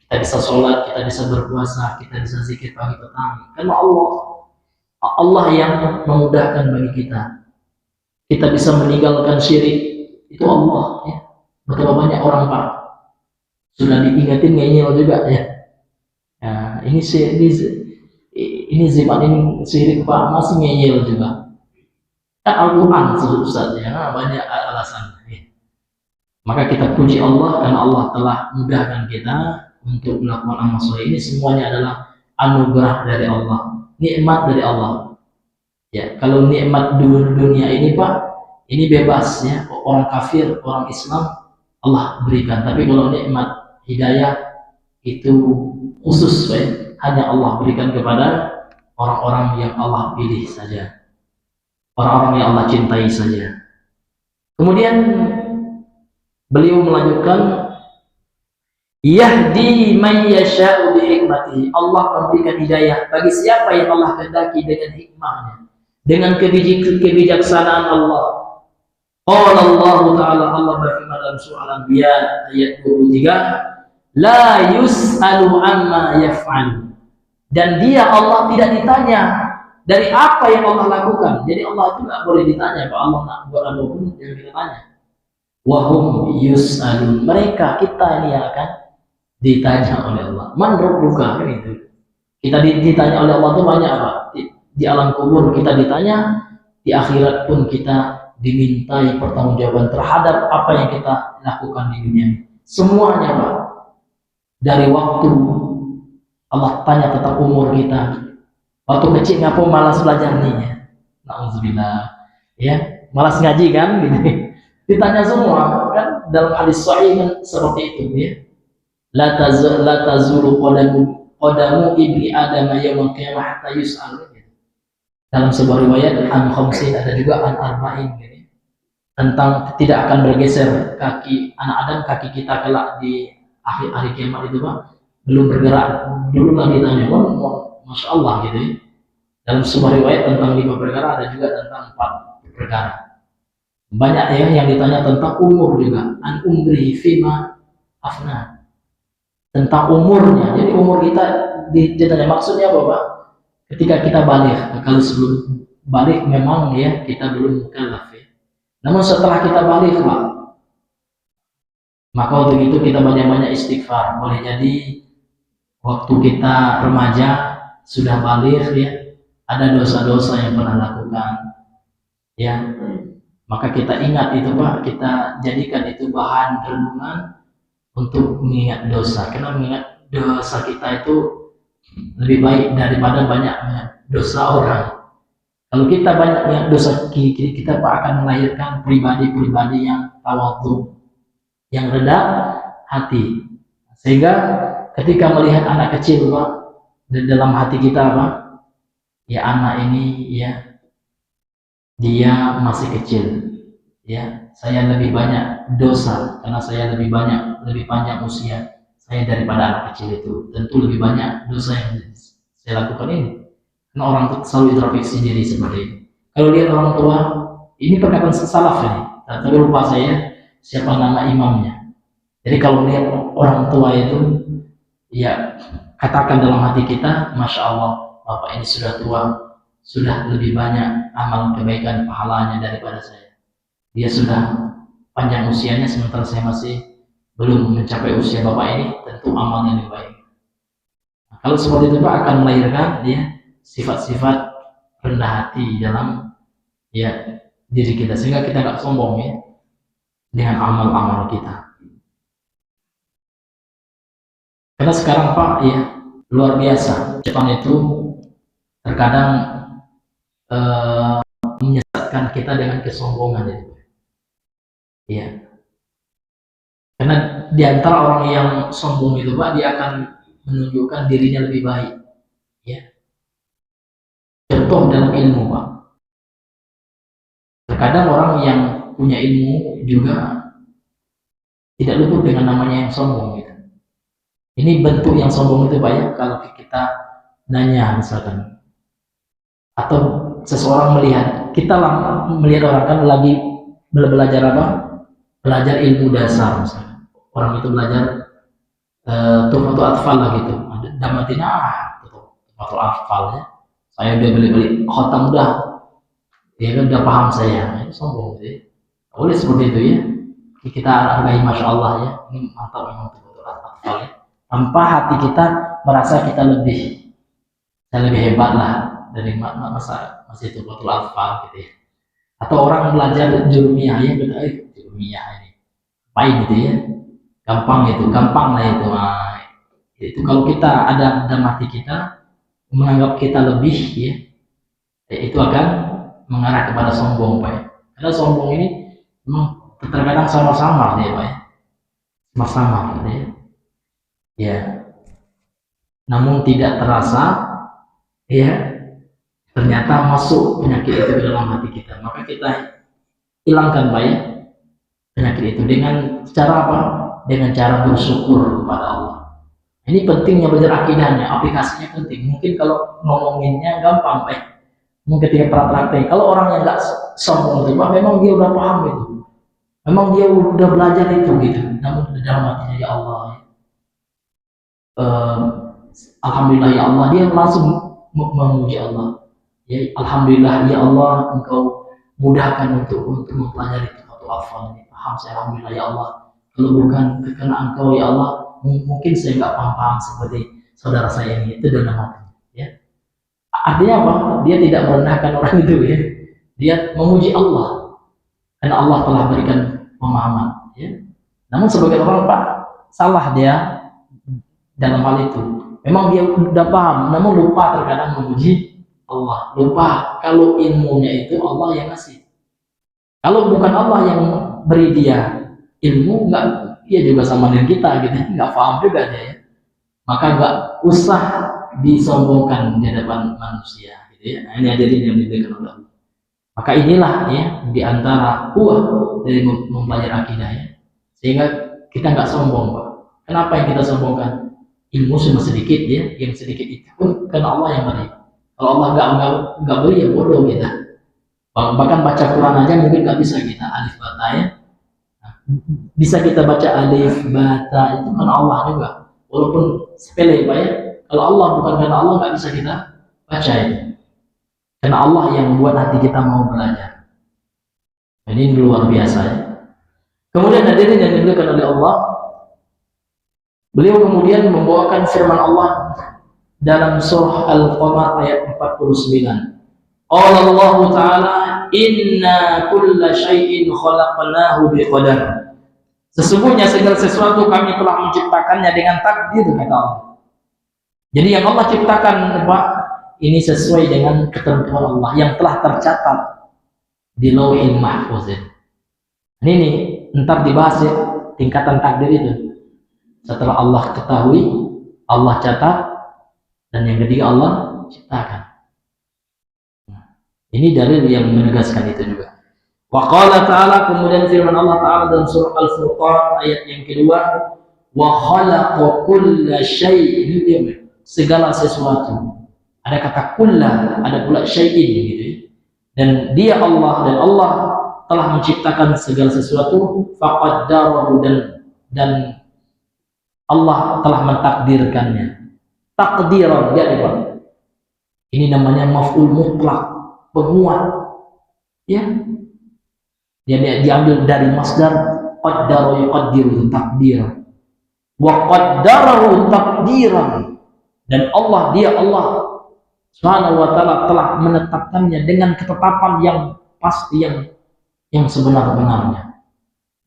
Kita bisa sholat, kita bisa berpuasa, kita bisa zikir pagi petang. Karena Allah yang memudahkan bagi kita. Kita bisa meninggalkan syirik, itu Allah, ya. Betapa banyak orang, Pak, sudah diingatin ngeyel juga, ya. Nah, ini zaman ini syirik, Pak, masih ngeyel juga. Kan Al-Quran Ustaz, ya, banyak alasan, ya. Maka kita puji Allah karena Allah telah mudahkan kita untuk melakukan amal soleh. Ini semuanya adalah anugerah dari Allah, nikmat dari Allah. Ya, kalau nikmat dunia ini, Pak, ini bebas, ya, orang kafir, orang Islam Allah berikan. Tapi kalau nikmat hidayah itu khusus, Pak, hanya Allah berikan kepada orang-orang yang Allah pilih saja, orang-orang yang Allah cintai saja. Kemudian beliau melanjutkan, yahdi man yasha'u bi hikmatihi, Allah memberikan hidayah bagi siapa yang Allah kehendaki dengan hikmahnya, dengan kebijaksanaan Allah. Qala Allah Ta'ala, Allah berfirman dalam surah Al-Anbiya ayat 23, la yus'alu amma yaf'al, dan dia Allah tidak ditanya dari apa yang Allah lakukan. Jadi Allah itu tidak boleh ditanya, Pak. Allah nak buat apapun yang kita tanya. Wahum yus'alun, mereka, kita ini yang akan ditanya oleh Allah. Man rabbuka, kan itu. Kita ditanya oleh Allah itu banyak, Pak. Di alam kubur kita ditanya, di akhirat pun kita dimintai pertanggungjawaban terhadap apa yang kita lakukan di dunia. Semuanya, Pak. Dari waktu Allah tanya tentang umur kita. Waktu kecil ngapa malas belajar nih, ya. Nauzubillah, ya, malas ngaji kan, gitu. Ditanya semua, kan, dalam hadis sahih kan seperti itu, ya. La tazulu qadamu ibni Adam yaumil qiyamah hatta yus'al. Dalam sebuah riwayat an khamsin, ada juga an arba'in, gitu. tentang tidak akan bergeser kaki anak Adam, kaki kita kelak di akhir hari kiamat itu Pak, belum bergerak. Dulu lagi ditanya, Masya Allah gitu ya. Dalam sebuah riwayat tentang 5 perkara, ada juga tentang 4 perkara. Banyak ya yang ditanya tentang umur juga. An umri fima afna. Tentang umurnya. Jadi umur kita ditanya, maksudnya apa Pak? Ketika kita balik, kalau sebelum balik memang ya kita belum mukallaf ya. Namun setelah kita balik Pak, maka untuk itu kita banyak-banyak istighfar. Boleh jadi waktu kita remaja sudah balik ya, ada dosa-dosa yang pernah lakukan ya, maka kita ingat itu Pak, kita jadikan itu bahan renungan untuk mengingat dosa, karena mengingat dosa kita itu lebih baik daripada banyaknya dosa orang. Kalau kita banyak mengingat dosa kita Pak, akan melahirkan pribadi-pribadi yang tawadhu, yang rendah hati, sehingga ketika melihat anak kecil Pak, di dalam hati kita Pak, ya anak ini ya dia masih kecil ya, saya lebih banyak dosa karena saya lebih panjang usia saya daripada anak kecil itu, tentu lebih banyak dosa yang saya lakukan ini. Karena orang selalu introspeksi diri seperti ini. Kalau lihat orang tua, ini perkataan salaf ini, tapi lupa saya siapa nama imamnya. Jadi kalau lihat orang tua itu, ya katakan dalam hati kita, Masya Allah, Bapak ini sudah tua, sudah lebih banyak amal kebaikan pahalanya daripada saya. Dia sudah panjang usianya, sementara saya masih belum mencapai usia Bapak ini, tentu amalnya lebih baik. Nah, kalau seperti itu Pak, akan melahirkan dia sifat-sifat rendah hati dalam ya diri kita, sehingga kita nggak sombong ya dengan amal-amal kita. Karena sekarang Pak ya luar biasa, setan itu terkadang menyesatkan kita dengan kesombongan ya. Ya. Karena di antara orang yang sombong itu Pak, dia akan menunjukkan dirinya lebih baik. Ya. Contoh dalam ilmu Pak. Terkadang orang yang punya ilmu juga tidak luput dengan namanya yang sombong gitu. Ini bentuk yang sombong itu Pak ya, kalau kita nanya misalkan, atau seseorang melihat, kita melihat orang kan lagi belajar apa? Belajar ilmu dasar misalkan. Orang itu belajar tuhfatul atfal lah gitu. Damatina tuhfatul atfal ya. Saya udah beli khotam udah. Dia kan udah paham saya. Itu sombong gitu ya. Boleh seperti itu ya. Kita hargai Masya Allah ya. Ini mantap memang tuhfatul atfal ya. Tanpa hati kita merasa kita lebih hebat lah dari masa masih tuhfatul atfal gitu ya. Atau orang belajar jurumiyah ya, jurumiyah ini baik gitu ya, gampang lah itu. Nah, itu kalau kita ada dalam hati kita menganggap kita lebih ya, itu akan mengarah kepada sombong Pak ya. Karena sombong ini memang terkadang sama-sama dia Pak ya, sama-sama gitu ya. Ya, namun tidak terasa ya, ternyata masuk penyakit itu ke dalam hati kita. Maka kita hilangkan Pak ya, penyakit itu dengan cara apa? Dengan cara bersyukur kepada Allah. Ini pentingnya belajar akidahnya, aplikasinya penting. Mungkin kalau ngomonginnya gampang Pak ya, mungkin ketika praktek. Kalau orang yang nggak sombong itu Pak, memang dia udah paham itu, memang dia udah belajar itu gitu. Namun di dalam hatinya ya Allah, alhamdulillah ya Allah, dia langsung memuji Allah. Ya, alhamdulillah ya Allah, engkau mudahkan untuk mempelajari suatu hafal ini. Paham saya, alhamdulillah ya Allah. Kalau bukan karena engkau ya Allah, mungkin saya nggak paham seperti saudara saya ini. Itu dalam hatinya. Ya. Artinya apa? Dia tidak merendahkan orang itu ya. Dia memuji Allah karena Allah telah berikan pemahaman. Ya. Namun sebagai orang Pak, salah dia dalam hal itu. Memang dia sudah paham, namun lupa terkadang memuji Allah. Lupa kalau ilmunya itu Allah yang ngasih. Kalau bukan Allah yang beri dia ilmu, nggak, dia juga sama dengan kita gitu, nggak paham juga dia ya. Maka nggak usah disombongkan di hadapan manusia gitu ya. Nah, ini ajarin yang diberikan oleh Allah. Maka inilah ya di antara buah dari mempelajari akidah ya. Sehingga kita nggak sombong, Pak. Kenapa yang kita sombongkan? Ilmu cuma sedikit ya, yang sedikit itu pun karena Allah yang beri. Kalau Allah nggak beri ya bodoh kita. Bahkan baca Quran aja mungkin nggak bisa kita alif bata ya. Nah, bisa kita baca alif bata itu karena Allah juga. Walaupun sepele Pak ya. Kalau Allah bukan karena Allah nggak bisa kita baca itu. Karena Allah yang membuat hati kita mau belajar. Ini luar biasa ya. Kemudian hadirin yang dimuliakan oleh Allah, beliau kemudian membawakan firman Allah dalam surah Al-Qamar ayat 49. Qala Allah Ta'ala, inna kulla syai'in khalaqnahu biqadar. Sesungguhnya segala sesuatu kami telah menciptakannya dengan takdir, kata Allah. Jadi yang Allah ciptakan Pak, ini sesuai dengan ketentuan Allah yang telah tercatat di Lauhil Mahfuz. Ini ntar dibahas ya tingkatan takdir itu. Setelah Allah ketahui, Allah catat, dan yang ketiga Allah ciptakan. Ini dalil yang menegaskan itu juga. Wa qala ta'ala, kemudian firman Allah Ta'ala dalam surah Al-Furqan ayat yang kedua, wa khalaqa kulla syai'in, segala sesuatu. Ada kata kulla, ada pula syai'in gitu ya. Dan dia Allah, dan Allah telah menciptakan segala sesuatu, faqaddarahu, dan Allah telah mentakdirkannya. Takdiran dia Pak. Ini namanya maf'ul mutlak, penguat. Ya. Dia diambil dari masdar qaddara yuqaddiru, takdir. Wa qaddarahu takdiran. Dan Allah, dia Allah Subhanahu wa ta'ala telah menetapkannya dengan ketetapan yang pasti, yang sebenar-benarnya.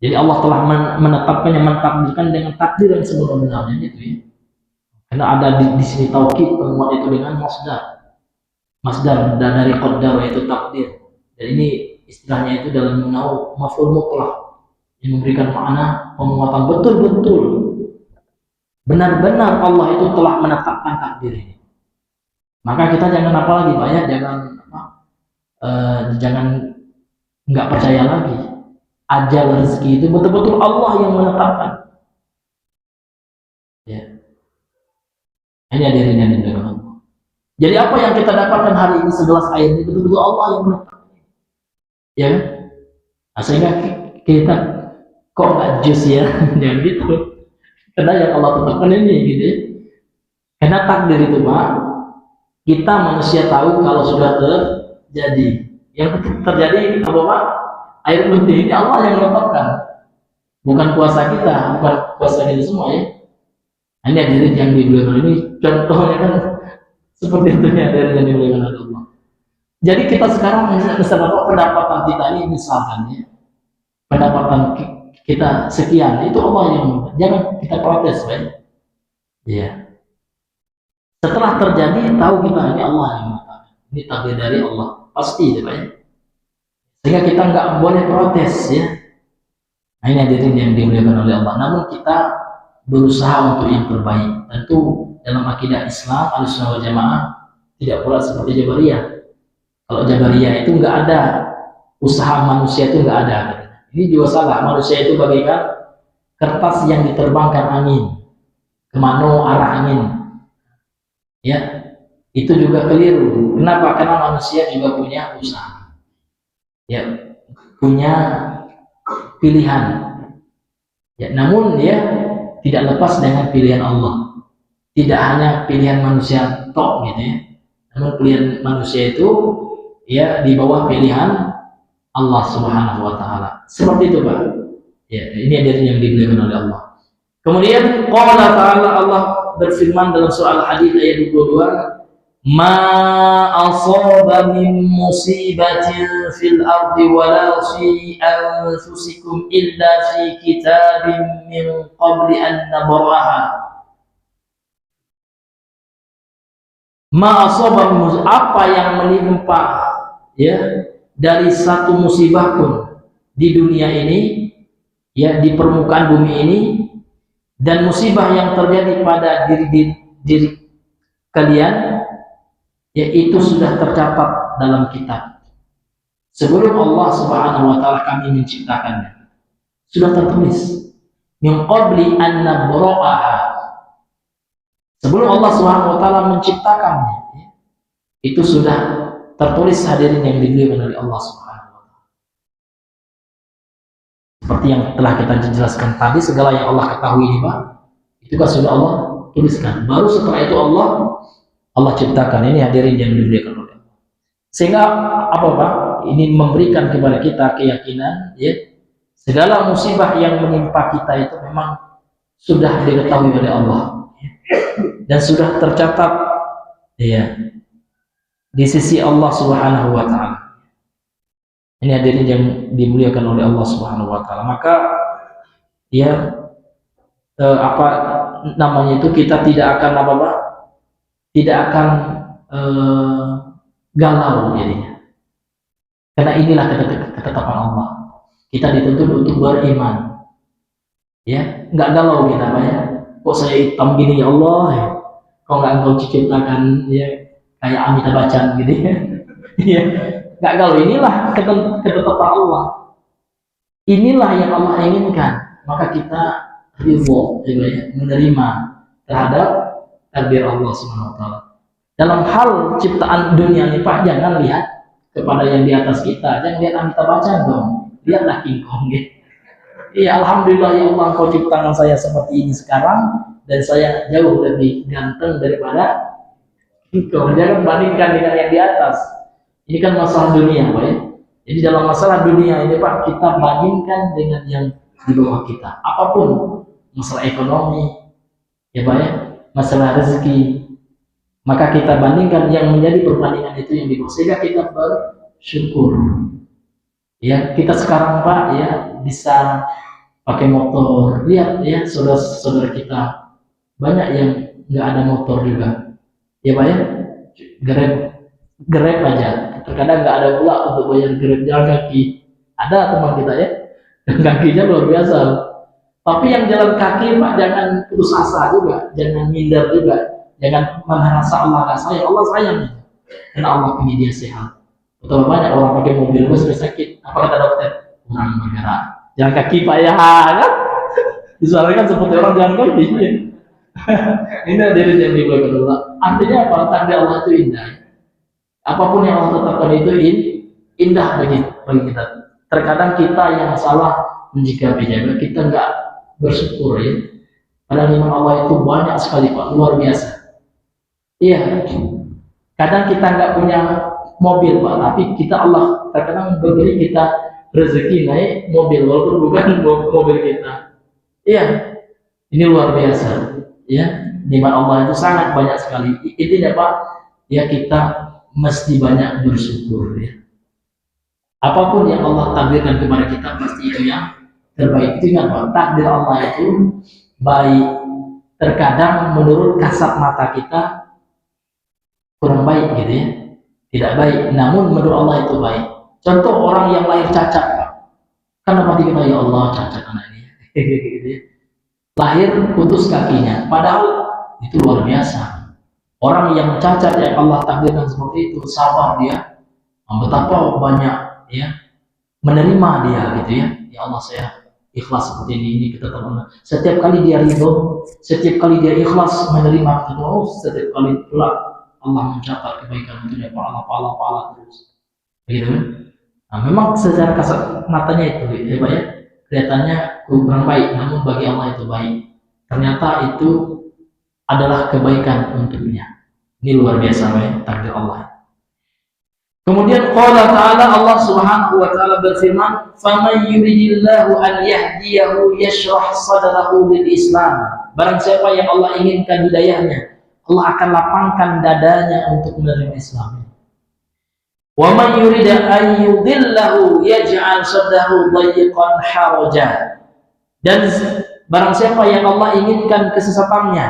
Jadi Allah telah menetapkannya, mentakdirkan dengan takdir yang sebenar-benarnya gitu ya. Karena ada di sini taukid, penguat itu dengan masdar dari qaddar yaitu takdir. Dan ini istilahnya itu dalam maf'ul mutlak yang memberikan makna penguatan betul-betul. Benar-benar Allah itu telah menetapkan takdir ini. Maka kita jangan apa lagi Pak ya, jangan nggak percaya lagi. Ajal rezeki itu betul-betul Allah yang menetapkan. Ya. Ini hadirin yang dimuliakan. Jadi apa yang kita dapatkan hari ini segelas air itu betul-betul Allah yang menetapkan. Ya. Nah, sehingga kita kok nggak jus ya, jangan gitu. Karena yang Allah tetapkan ini gitu ya. Karena takdir itu Pak, kita manusia tahu kalau sudah terjadi. Yang terjadi apa Pak? Air putih ini Allah yang menetapkan, bukan kuasa kita, bukan kuasa kita semua ya. Ini hadirin yang dimuliakan, ini contohnya kan seperti itu ya, hadirin yang dimuliakan Allah. Jadi kita sekarang misalnya pendapatan kita ini misalkan ya, pendapatan kita sekian, itu Allah yang, jangan kita protes Pak. Ya. Setelah terjadi tahu kita ini Allah yang menetapkan, ini takdir dari Allah, pasti itu Pak ya. Sehingga kita nggak boleh protes ya. Nah, ini hadirin yang dimuliakan oleh Allah. Namun kita berusaha untuk yang terbaik. Tentu dalam akidah Islam Ahlussunnah wal Jamaah tidak pula seperti Jabariyah. Kalau Jabariyah itu nggak ada usaha manusia, itu nggak ada. Ini juga salah. Manusia itu bagaikan kertas yang diterbangkan angin, kemana arah angin. Ya, itu juga keliru. Kenapa? Karena manusia juga punya usaha. Ya, punya pilihan. Ya, namun dia tidak lepas dengan pilihan Allah. Tidak hanya pilihan manusia tok gitu ya. Namun pilihan manusia itu ya di bawah pilihan Allah Subhanahu wa taala. Seperti itu, Pak. Ya, ini hadirin yang dimuliakan oleh Allah. Kemudian qala ta'ala, Allah berfirman dalam surah Al-Hadid ayat 22, ma asaba min musibatin fil ardi wala fi anfusikum illa fi kitabin min qabli an nabraha. Ma asaba min, apa yang menimpa ya dari satu musibah pun di dunia ini ya, di permukaan bumi ini, dan musibah yang terjadi pada diri kalian, yaitu sudah tercatat dalam kitab. sebelum Allah Subhanahu wa taala kami menciptakannya. Sudah tertulis. Min qabli an nabra'aha. Sebelum Allah Subhanahu wa taala menciptakannya, itu sudah tertulis, hadirin yang dimuliakan oleh Allah Subhanahu wa taala. Seperti yang telah kita jelaskan tadi, segala yang Allah ketahui ini, Pak, itu kan sudah Allah tuliskan. Baru setelah itu Allah ciptakan. Ini hadirin yang dimuliakan oleh Allah. Sehingga apa, Pak? Ini memberikan kepada kita keyakinan, ya, segala musibah yang menimpa kita itu memang sudah diketahui oleh Allah, ya, dan sudah tercatat, ya, di sisi Allah Subhanahu wa taala. Ini hadirin yang dimuliakan oleh Allah Subhanahu wa taala. Maka ya apa namanya itu, kita tidak akan apa, Pak? Tidak akan galau jadinya. Karena inilah ketetapan Allah. Kita dituntut untuk beriman. Ya, enggak galau kita, Pak, ya. Kok saya hitam gini ya Allah, ya? Kok enggak engkau ciptakan, ya, kayak Amitabh Bachchan gitu, ya. Ya, enggak galau. Inilah ketetapan Allah. Inilah yang Allah inginkan. Maka kita ridho, ya, menerima terhadap takdir Allah Subhanahu wa taala. Dalam hal ciptaan dunia ini, Pak, jangan lihat kepada yang di atas kita, jangan lihat Amitabh Bachchan dong, lihatlah King Kong, ya. Iya, alhamdulillah ya Allah, Kau ciptakan saya seperti ini sekarang, dan saya jauh lebih ganteng daripada King Kong. Jangan bandingkan dengan yang di atas. Ini kan masalah dunia, Pak, ya. Jadi dalam masalah dunia ini, Pak, kita bandingkan dengan yang di bawah kita. Apapun, masalah ekonomi, ya Pak, ya, masalah rezeki, maka kita bandingkan, yang menjadi perbandingan itu yang di bawah, sehingga kita bersyukur. Ya, kita sekarang, Pak, ya, bisa pakai motor. Lihat, ya, saudara-saudara kita banyak yang nggak ada motor juga, ya Pak, ya. Grab aja terkadang nggak ada pula untuk bayar Grab, jalan kaki. Ada teman kita, ya, kakinya luar biasa. Tapi yang jalan kaki, Pak, jangan putus asa juga, jangan minder juga, jangan merasa Allah nggak sayang. Allah sayang, karena Allah ingin dia sehat. Betapa banyak orang pakai mobil bus sakit. Apa kata dokter? Kurang bergerak. Jalan kaki, Pak, ya, kan? Disuarakan seperti orang jalan kaki. Ini dari yang dibelakang dulu. Artinya apa? Takdir Allah itu indah. Apapun yang Allah tetapkan itu indah bagi kita. Terkadang kita yang salah menjikapinya, kita nggak bersyukur, ya. Padahal nikmat Allah itu banyak sekali, Pak, luar biasa. Iya. Kadang kita nggak punya mobil, Pak, tapi kita Allah terkadang beri kita rezeki naik mobil walaupun bukan mobil kita. Iya, ini luar biasa, ya. Nikmat Allah itu sangat banyak sekali. Intinya, Pak, ya, kita mesti banyak bersyukur, ya. Apapun yang Allah takdirkan kepada kita pasti itu yang terbaik. Itu ingat, Pak, takdir Allah itu baik. Terkadang menurut kasat mata kita kurang baik, gitu, ya, tidak baik, namun menurut Allah itu baik. Contoh orang yang lahir cacat, Pak, kan dapat kita, ya Allah, cacat anak ini, gitu, ya. Lahir putus kakinya, padahal itu luar biasa. Orang yang cacat yang Allah takdirkan seperti itu, sabar dia, betapa banyak, ya, menerima dia, gitu, ya. Ya Allah, saya ikhlas seperti ini kita teman. Setiap kali dia ridho, setiap kali dia ikhlas menerima itu, setiap kali pula Allah mencatat kebaikan untuk dia, pahala terus, begitu, kan? Nah, memang secara kasat matanya itu, ya Pak, ya, kelihatannya kurang baik, namun bagi Allah itu baik. Ternyata itu adalah kebaikan untuknya. Ini luar biasa, Pak, ya, takdir Allah. Kemudian qala ta'ala, Allah Subhanahu wa taala berfirman, "Faman yuridillahu an yahdiyahu yashrah sadrahu lil Islam." Barang siapa yang Allah inginkan hidayahnya, Allah akan lapangkan dadanya untuk menerima Islam. Wa man yurida an yudillahu yaj'al sadrahu dayyqan haraja. Dan barang siapa yang Allah inginkan kesesatannya,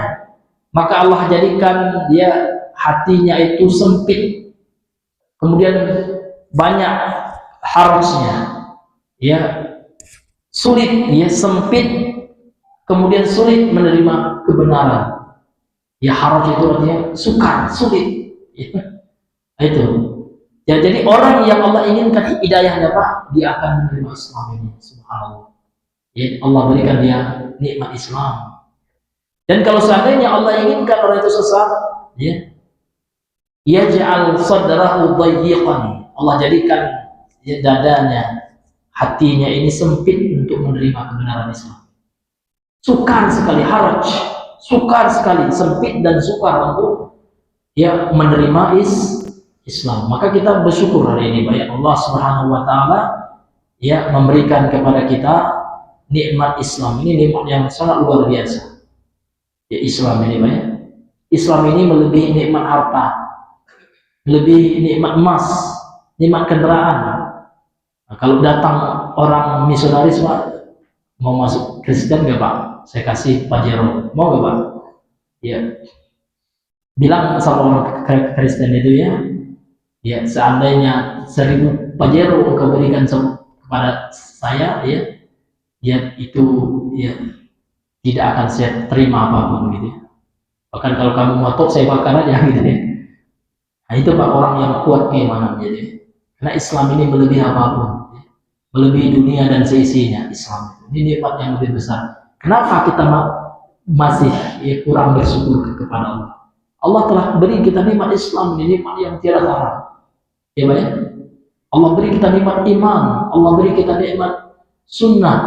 maka Allah jadikan dia hatinya itu sempit, kemudian banyak harusnya, ya, sulit, ya, sempit, kemudian sulit menerima kebenaran. Ya, harus itu artinya sukar, sulit, ya. Itu Ya, jadi orang yang Allah inginkan hidayahnya Pak, dia akan menerima Islam ini. Subhanallah. Ya, Allah berikan dia nikmat Islam. Dan kalau seandainya Allah inginkan orang itu sesat, ya, yaj'al sadrahu dayyiqan. Allah jadikan ya, dadanya, hatinya ini sempit untuk menerima kebenaran Islam. Sukar sekali, haraj, sukar sekali, sempit dan sukar untuk ya menerima Islam. Maka kita bersyukur hari ini Pak ya, Allah Subhanahu wa taala ya memberikan kepada kita nikmat Islam. Ini nikmat yang sangat luar biasa. Ya Islam ini Pak ya. Islam ini melebihi nikmat harta, melebihi nikmat emas, nikmat kendaraan. Nah, kalau datang orang misionaris Pak, mau masuk Kristen gak Pak? Saya kasih Pajero. Mau gak Pak? Ya. Bilang sama orang Kristen itu ya, ya seandainya 1000 Pajero engkau berikan kepada saya ya, ya itu ya tidak akan saya terima apapun gitu ya. Bahkan kalau kamu ngotot saya bakar aja gitu ya. Nah itu Pak orang yang kuat keimanan jadi. Karena Islam ini melebihi apapun, ya. Melebihi dunia dan seisinya Islam. Ini nikmat yang lebih besar. Kenapa kita masih ya, kurang bersyukur kepada Allah? Allah telah beri kita nikmat Islam, ini nikmat yang tiada tara. Ya Pak ya? Allah beri kita nikmat iman, Allah beri kita nikmat sunnah,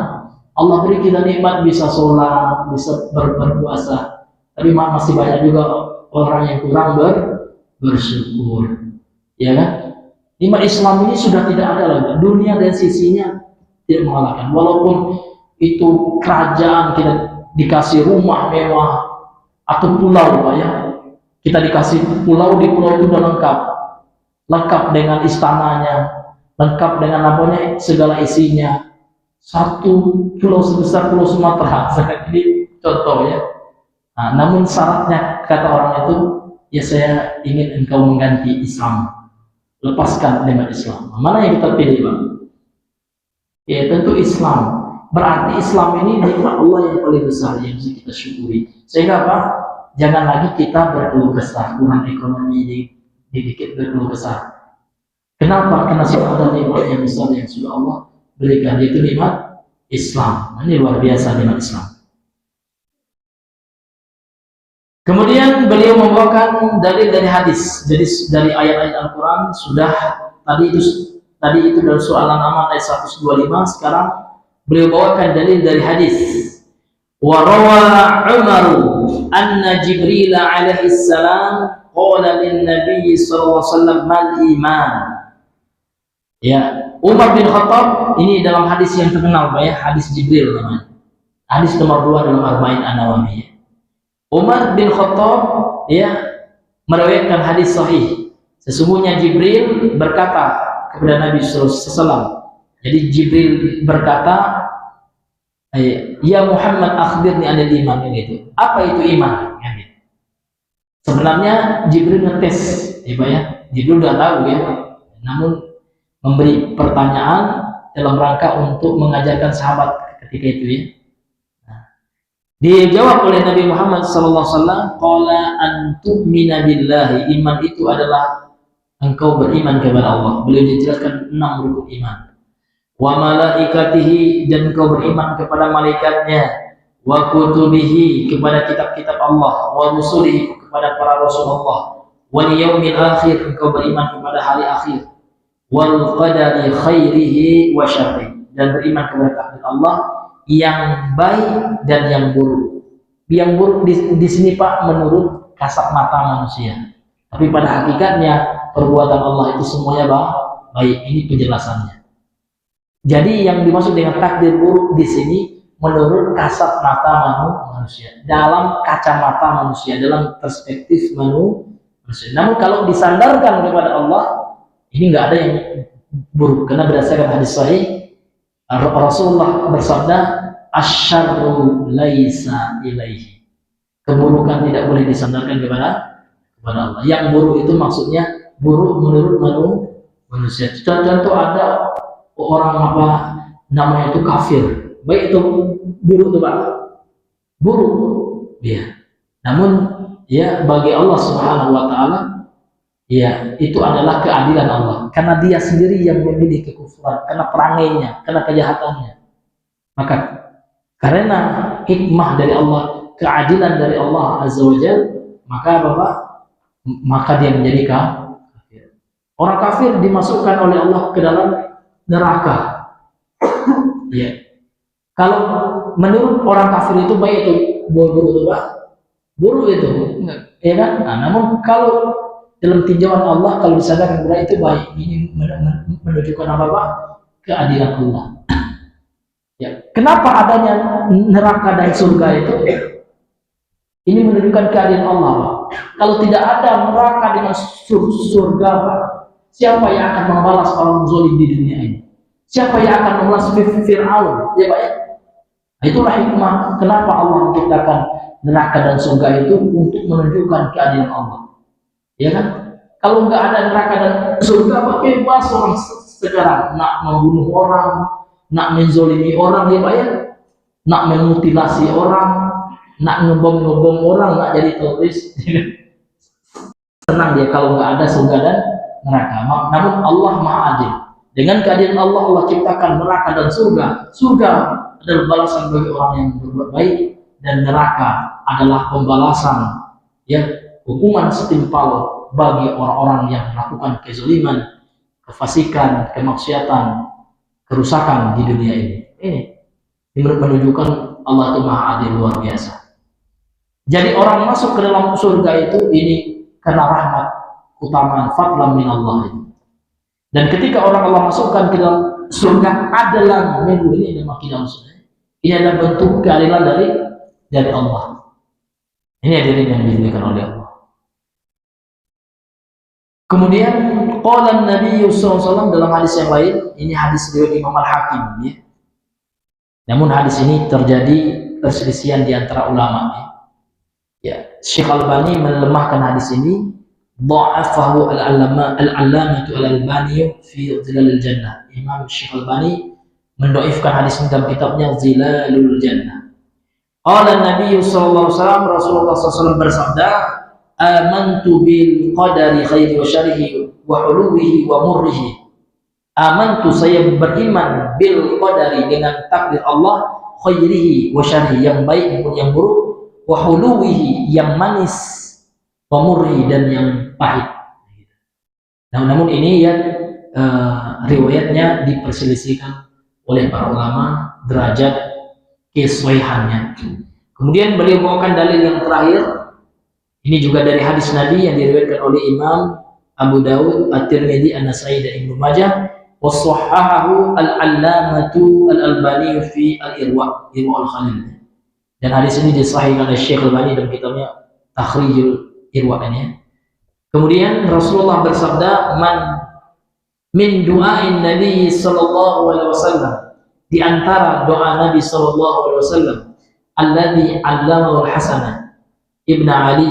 Allah beri kita nikmat bisa sholat, bisa berpuasa. Tapi masih banyak juga orang yang kurang bersyukur. Ya kan? Nikmat Islam ini sudah tidak ada lagi. Dunia dan sisinya tidak mengalahkan. Walaupun itu kerajaan kita dikasih rumah mewah atau pulau Pak ya. Kita dikasih pulau, di pulau itu sudah lengkap dengan istananya, lengkap dengan apanya segala isinya. Satu pulau sebesar Pulau Sumatera, ini contoh ya. Nah, namun syaratnya kata orang itu, ya saya ingin engkau mengganti Islam, lepaskan nikmat Islam. Mana yang kita pilih Bang? Ya tentu Islam. Berarti Islam ini nikmat Allah yang paling besar yang bisa kita syukuri. Sehingga apa? Jangan lagi kita berkeluh kesah, kurang ekonomi dikit berkeluh kesah. Kenapa? Karena sudah ada nikmat yang besar yang sudah Allah berikan, yaitu nikmat Islam. Ini luar biasa nikmat Islam. Kemudian beliau membawakan dalil dari hadis. Jadi dari ayat-ayat Al-Quran sudah tadi itu dalam surah Al-An'am ayat 125. Sekarang beliau bawakan dalil dari hadis. Wa rawa Umar anna Jibril alaihi salam qala lin Nabi sallallahu alaihi wasallam mal iman. Ya, Umar bin Khattab ini dalam hadis yang terkenal Pak ya, hadis Jibril namanya. Hadis nomor 2 dalam Arba'in An-Nawawiyah. Umar bin Khattab ya meriwayatkan hadis sahih. Sesungguhnya Jibril berkata kepada Nabi sallallahu alaihi wasallam. Jadi Jibril berkata, ya Muhammad akhbirni anil iman, itu. Apa itu iman? Sebenarnya Jibril ngetes, ya. Jibril udah tahu ya. Namun memberi pertanyaan dalam rangka untuk mengajarkan sahabat ketika itu ya. Nah, dijawab oleh Nabi Muhammad SAW, qala antu'mina billahi, iman itu adalah engkau beriman kepada Allah. Beliau dijelaskan 6 rukun iman. Wa malaikatihi, dan engkau beriman kepada malaikatnya, wa kutubihi, kepada kitab-kitab Allah, wa rusulihi, kepada para rasul Allah, wal yaumil akhir, engkau beriman kepada hari akhir, wal qadari khairihi wa syarrihi, dan beriman kepada takdir Allah yang baik dan yang buruk. Yang buruk di sini Pak menurut kasat mata manusia, tapi pada hakikatnya perbuatan Allah itu semuanya baik. Ini penjelasannya. Jadi yang dimaksud dengan takdir buruk di sini menurut kasat mata manusia, dalam kacamata manusia, dalam perspektif manusia. Namun kalau disandarkan kepada Allah, ini nggak ada yang buruk, karena berdasarkan hadis sahih Rasulullah bersabda, asyarru laisa ilaihi, keburukan tidak boleh disandarkan kepada Allah. Yang buruk itu maksudnya buruk menurut manusia. Contoh ada orang apa namanya itu kafir, baik itu buruk tuh Pak, buruk ya. Namun ya bagi Allah Subhanahu wa taala Ya, itu adalah keadilan Allah. Karena dia sendiri yang memilih kekufuran, karena perangainya, karena kejahatannya. Maka karena hikmah dari Allah, keadilan dari Allah Azza wa Jalla, maka dia menjadi kafir. Orang kafir dimasukkan oleh Allah ke dalam neraka. Ya. Kalau menurut orang kafir itu baik itu buruk itu Pak, buruk itu, ya kan? Nah, namun kalau dalam tinjauan Allah, kalau disadarkan benar itu baik. Ini menunjukkan apa Pak? Keadilan Allah. Ya. Kenapa adanya neraka dan surga itu? Ini menunjukkan keadilan Allah Pak. Kalau tidak ada neraka dengan surga Pak, siapa yang akan membalas orang zalim di dunia ini? Siapa yang akan membalas Fir'aun? Ya Pak ya? Itulah hikmah kenapa Allah menciptakan neraka dan surga itu, untuk menunjukkan keadilan Allah. Ya kan? Kalau nggak ada neraka dan surga, bebas orang sekarang nak membunuh orang, nak menzolimi orang, ya Pak ya, nak memutilasi orang, nak ngebom orang, nak jadi teroris. Senang dia kalau nggak ada surga dan neraka. Namun Allah Maha Adil. Dengan keadilan Allah, Allah ciptakan neraka dan surga. Surga adalah balasan bagi orang yang berbuat baik, dan neraka adalah pembalasan, ya, hukuman setimpal bagi orang-orang yang melakukan kezaliman, kefasikan, kemaksiatan, kerusakan di dunia ini. Ini menunjukkan Allah itu Maha Adil, luar biasa. Jadi orang masuk ke dalam surga itu ini karena rahmat, utamaan, fadlan min Allah itu. Dan ketika orang Allah masukkan ke dalam surga, adalah minggu ini ada makidah surga. Ini adalah bentuk keadilan dari Allah. Ini hadirin yang dimuliakan oleh Allah. Kemudian qala Nabi sallallahu alaihi wasallam dalam hadis yang lain, ini hadis riwayat Imam Al-Hakim ya. Namun hadis ini terjadi perselisihan di antara ulama ya. Ya, Syekh Al-Albani melemahkan hadis ini, dha'afahu al-allamah al-Albani fi Zilalul Jannah. Imam Syekh Al-Albani mendoifkan hadis ini dalam kitabnya Zilalul Jannah. Qala Nabi sallallahu alaihi wasallam, Rasulullah SAW bersabda, amantu bil qadari khairi wa syarrihi wa huluwihi wa murrihi. Amantu, saya beriman, bil qadari, dengan takdir Allah, khairihi wa syarrihi, yang baik maupun yang buruk, wa huluwihi, yang manis, wa murrihi, dan yang pahit. Namun ini ya riwayatnya diperselisihkan oleh para ulama derajat kesuaihannya. Kemudian beliau membawakan dalil yang terakhir. Ini juga dari hadis Nabi yang diriwayatkan oleh Imam Abu Dawud, At-Tirmidzi, An-Nasa'i, dan Ibnu Majah. Washahahu al-allamatu al-Albani fi al-Irwa al-Khalil. Dan hadis ini disahihkan oleh Syekh Al-Albani dalam kitabnya Takhrijul Irwa ini. Kemudian Rasulullah bersabda, man min du'ain Nabi sallallahu alaihi wasallam, di antara doa Nabi sallallahu alaihi wasallam, alladzi 'allamahu al-Hasan ibn Ali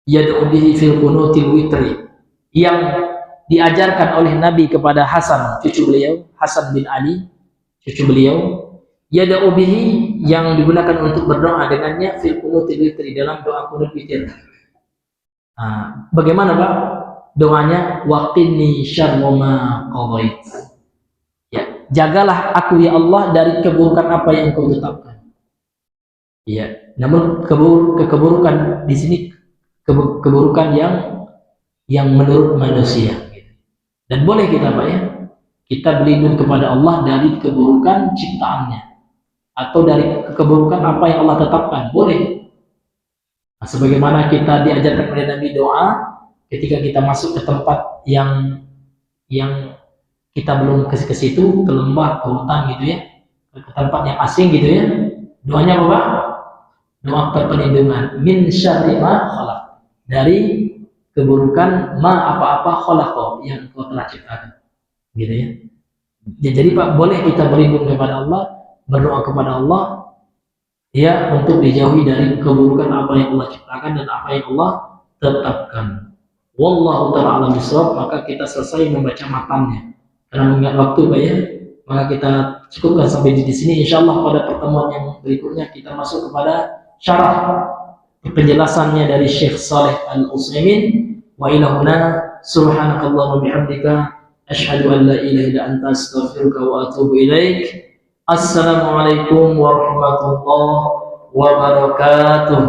yad'u bihi fil qunutil witri, yang diajarkan oleh Nabi kepada Hasan, cucu beliau, Hasan bin Ali, cucu beliau, yad'u bihi, yang digunakan untuk berdoa dengannya, fil qunutil witri, dalam doa qunut witir. Bagaimana Pak doanya? Waqini syarra ma qadait. Ya, jagalah aku ya Allah dari keburukan apa yang Kau tetapkan. Ya, namun keburukan di sini keburukan yang menurut manusia. Dan boleh kita Pak ya, kita berlindung kepada Allah dari keburukan ciptaannya, atau dari keburukan apa yang Allah tetapkan, boleh. Nah, sebagaimana kita diajarkan oleh Nabi doa ketika kita masuk ke tempat yang kita belum ke situ, ke lembah, ke hutan gitu ya, ke tempat yang asing gitu ya, doanya apa Pak? Doa perlindungan, min syarri ma khalaq, dari keburukan ma apa-apa khalaqa, yang Kau telah ciptakan, gitu ya. Jadi Pak, boleh kita berlindung kepada Allah, berdoa kepada Allah ya, untuk dijauhi dari keburukan apa yang Allah ciptakan dan apa yang Allah tetapkan. Wallahu ta'ala a'lam bishawab. Maka kita selesai membaca matannya karena mengingat waktu Pak ya, maka kita cukupkan sampai di sini. Insyaallah pada pertemuan yang berikutnya kita masuk kepada syarah penjelasannya dari Syekh Shalih Al-Utsaimin. Wa ila huna subhanakallahumma bihamdika asyhadu an la ilaha illa anta astaghfiruka wa atubu ilaik. Assalamualaikum warahmatullahi wabarakatuh.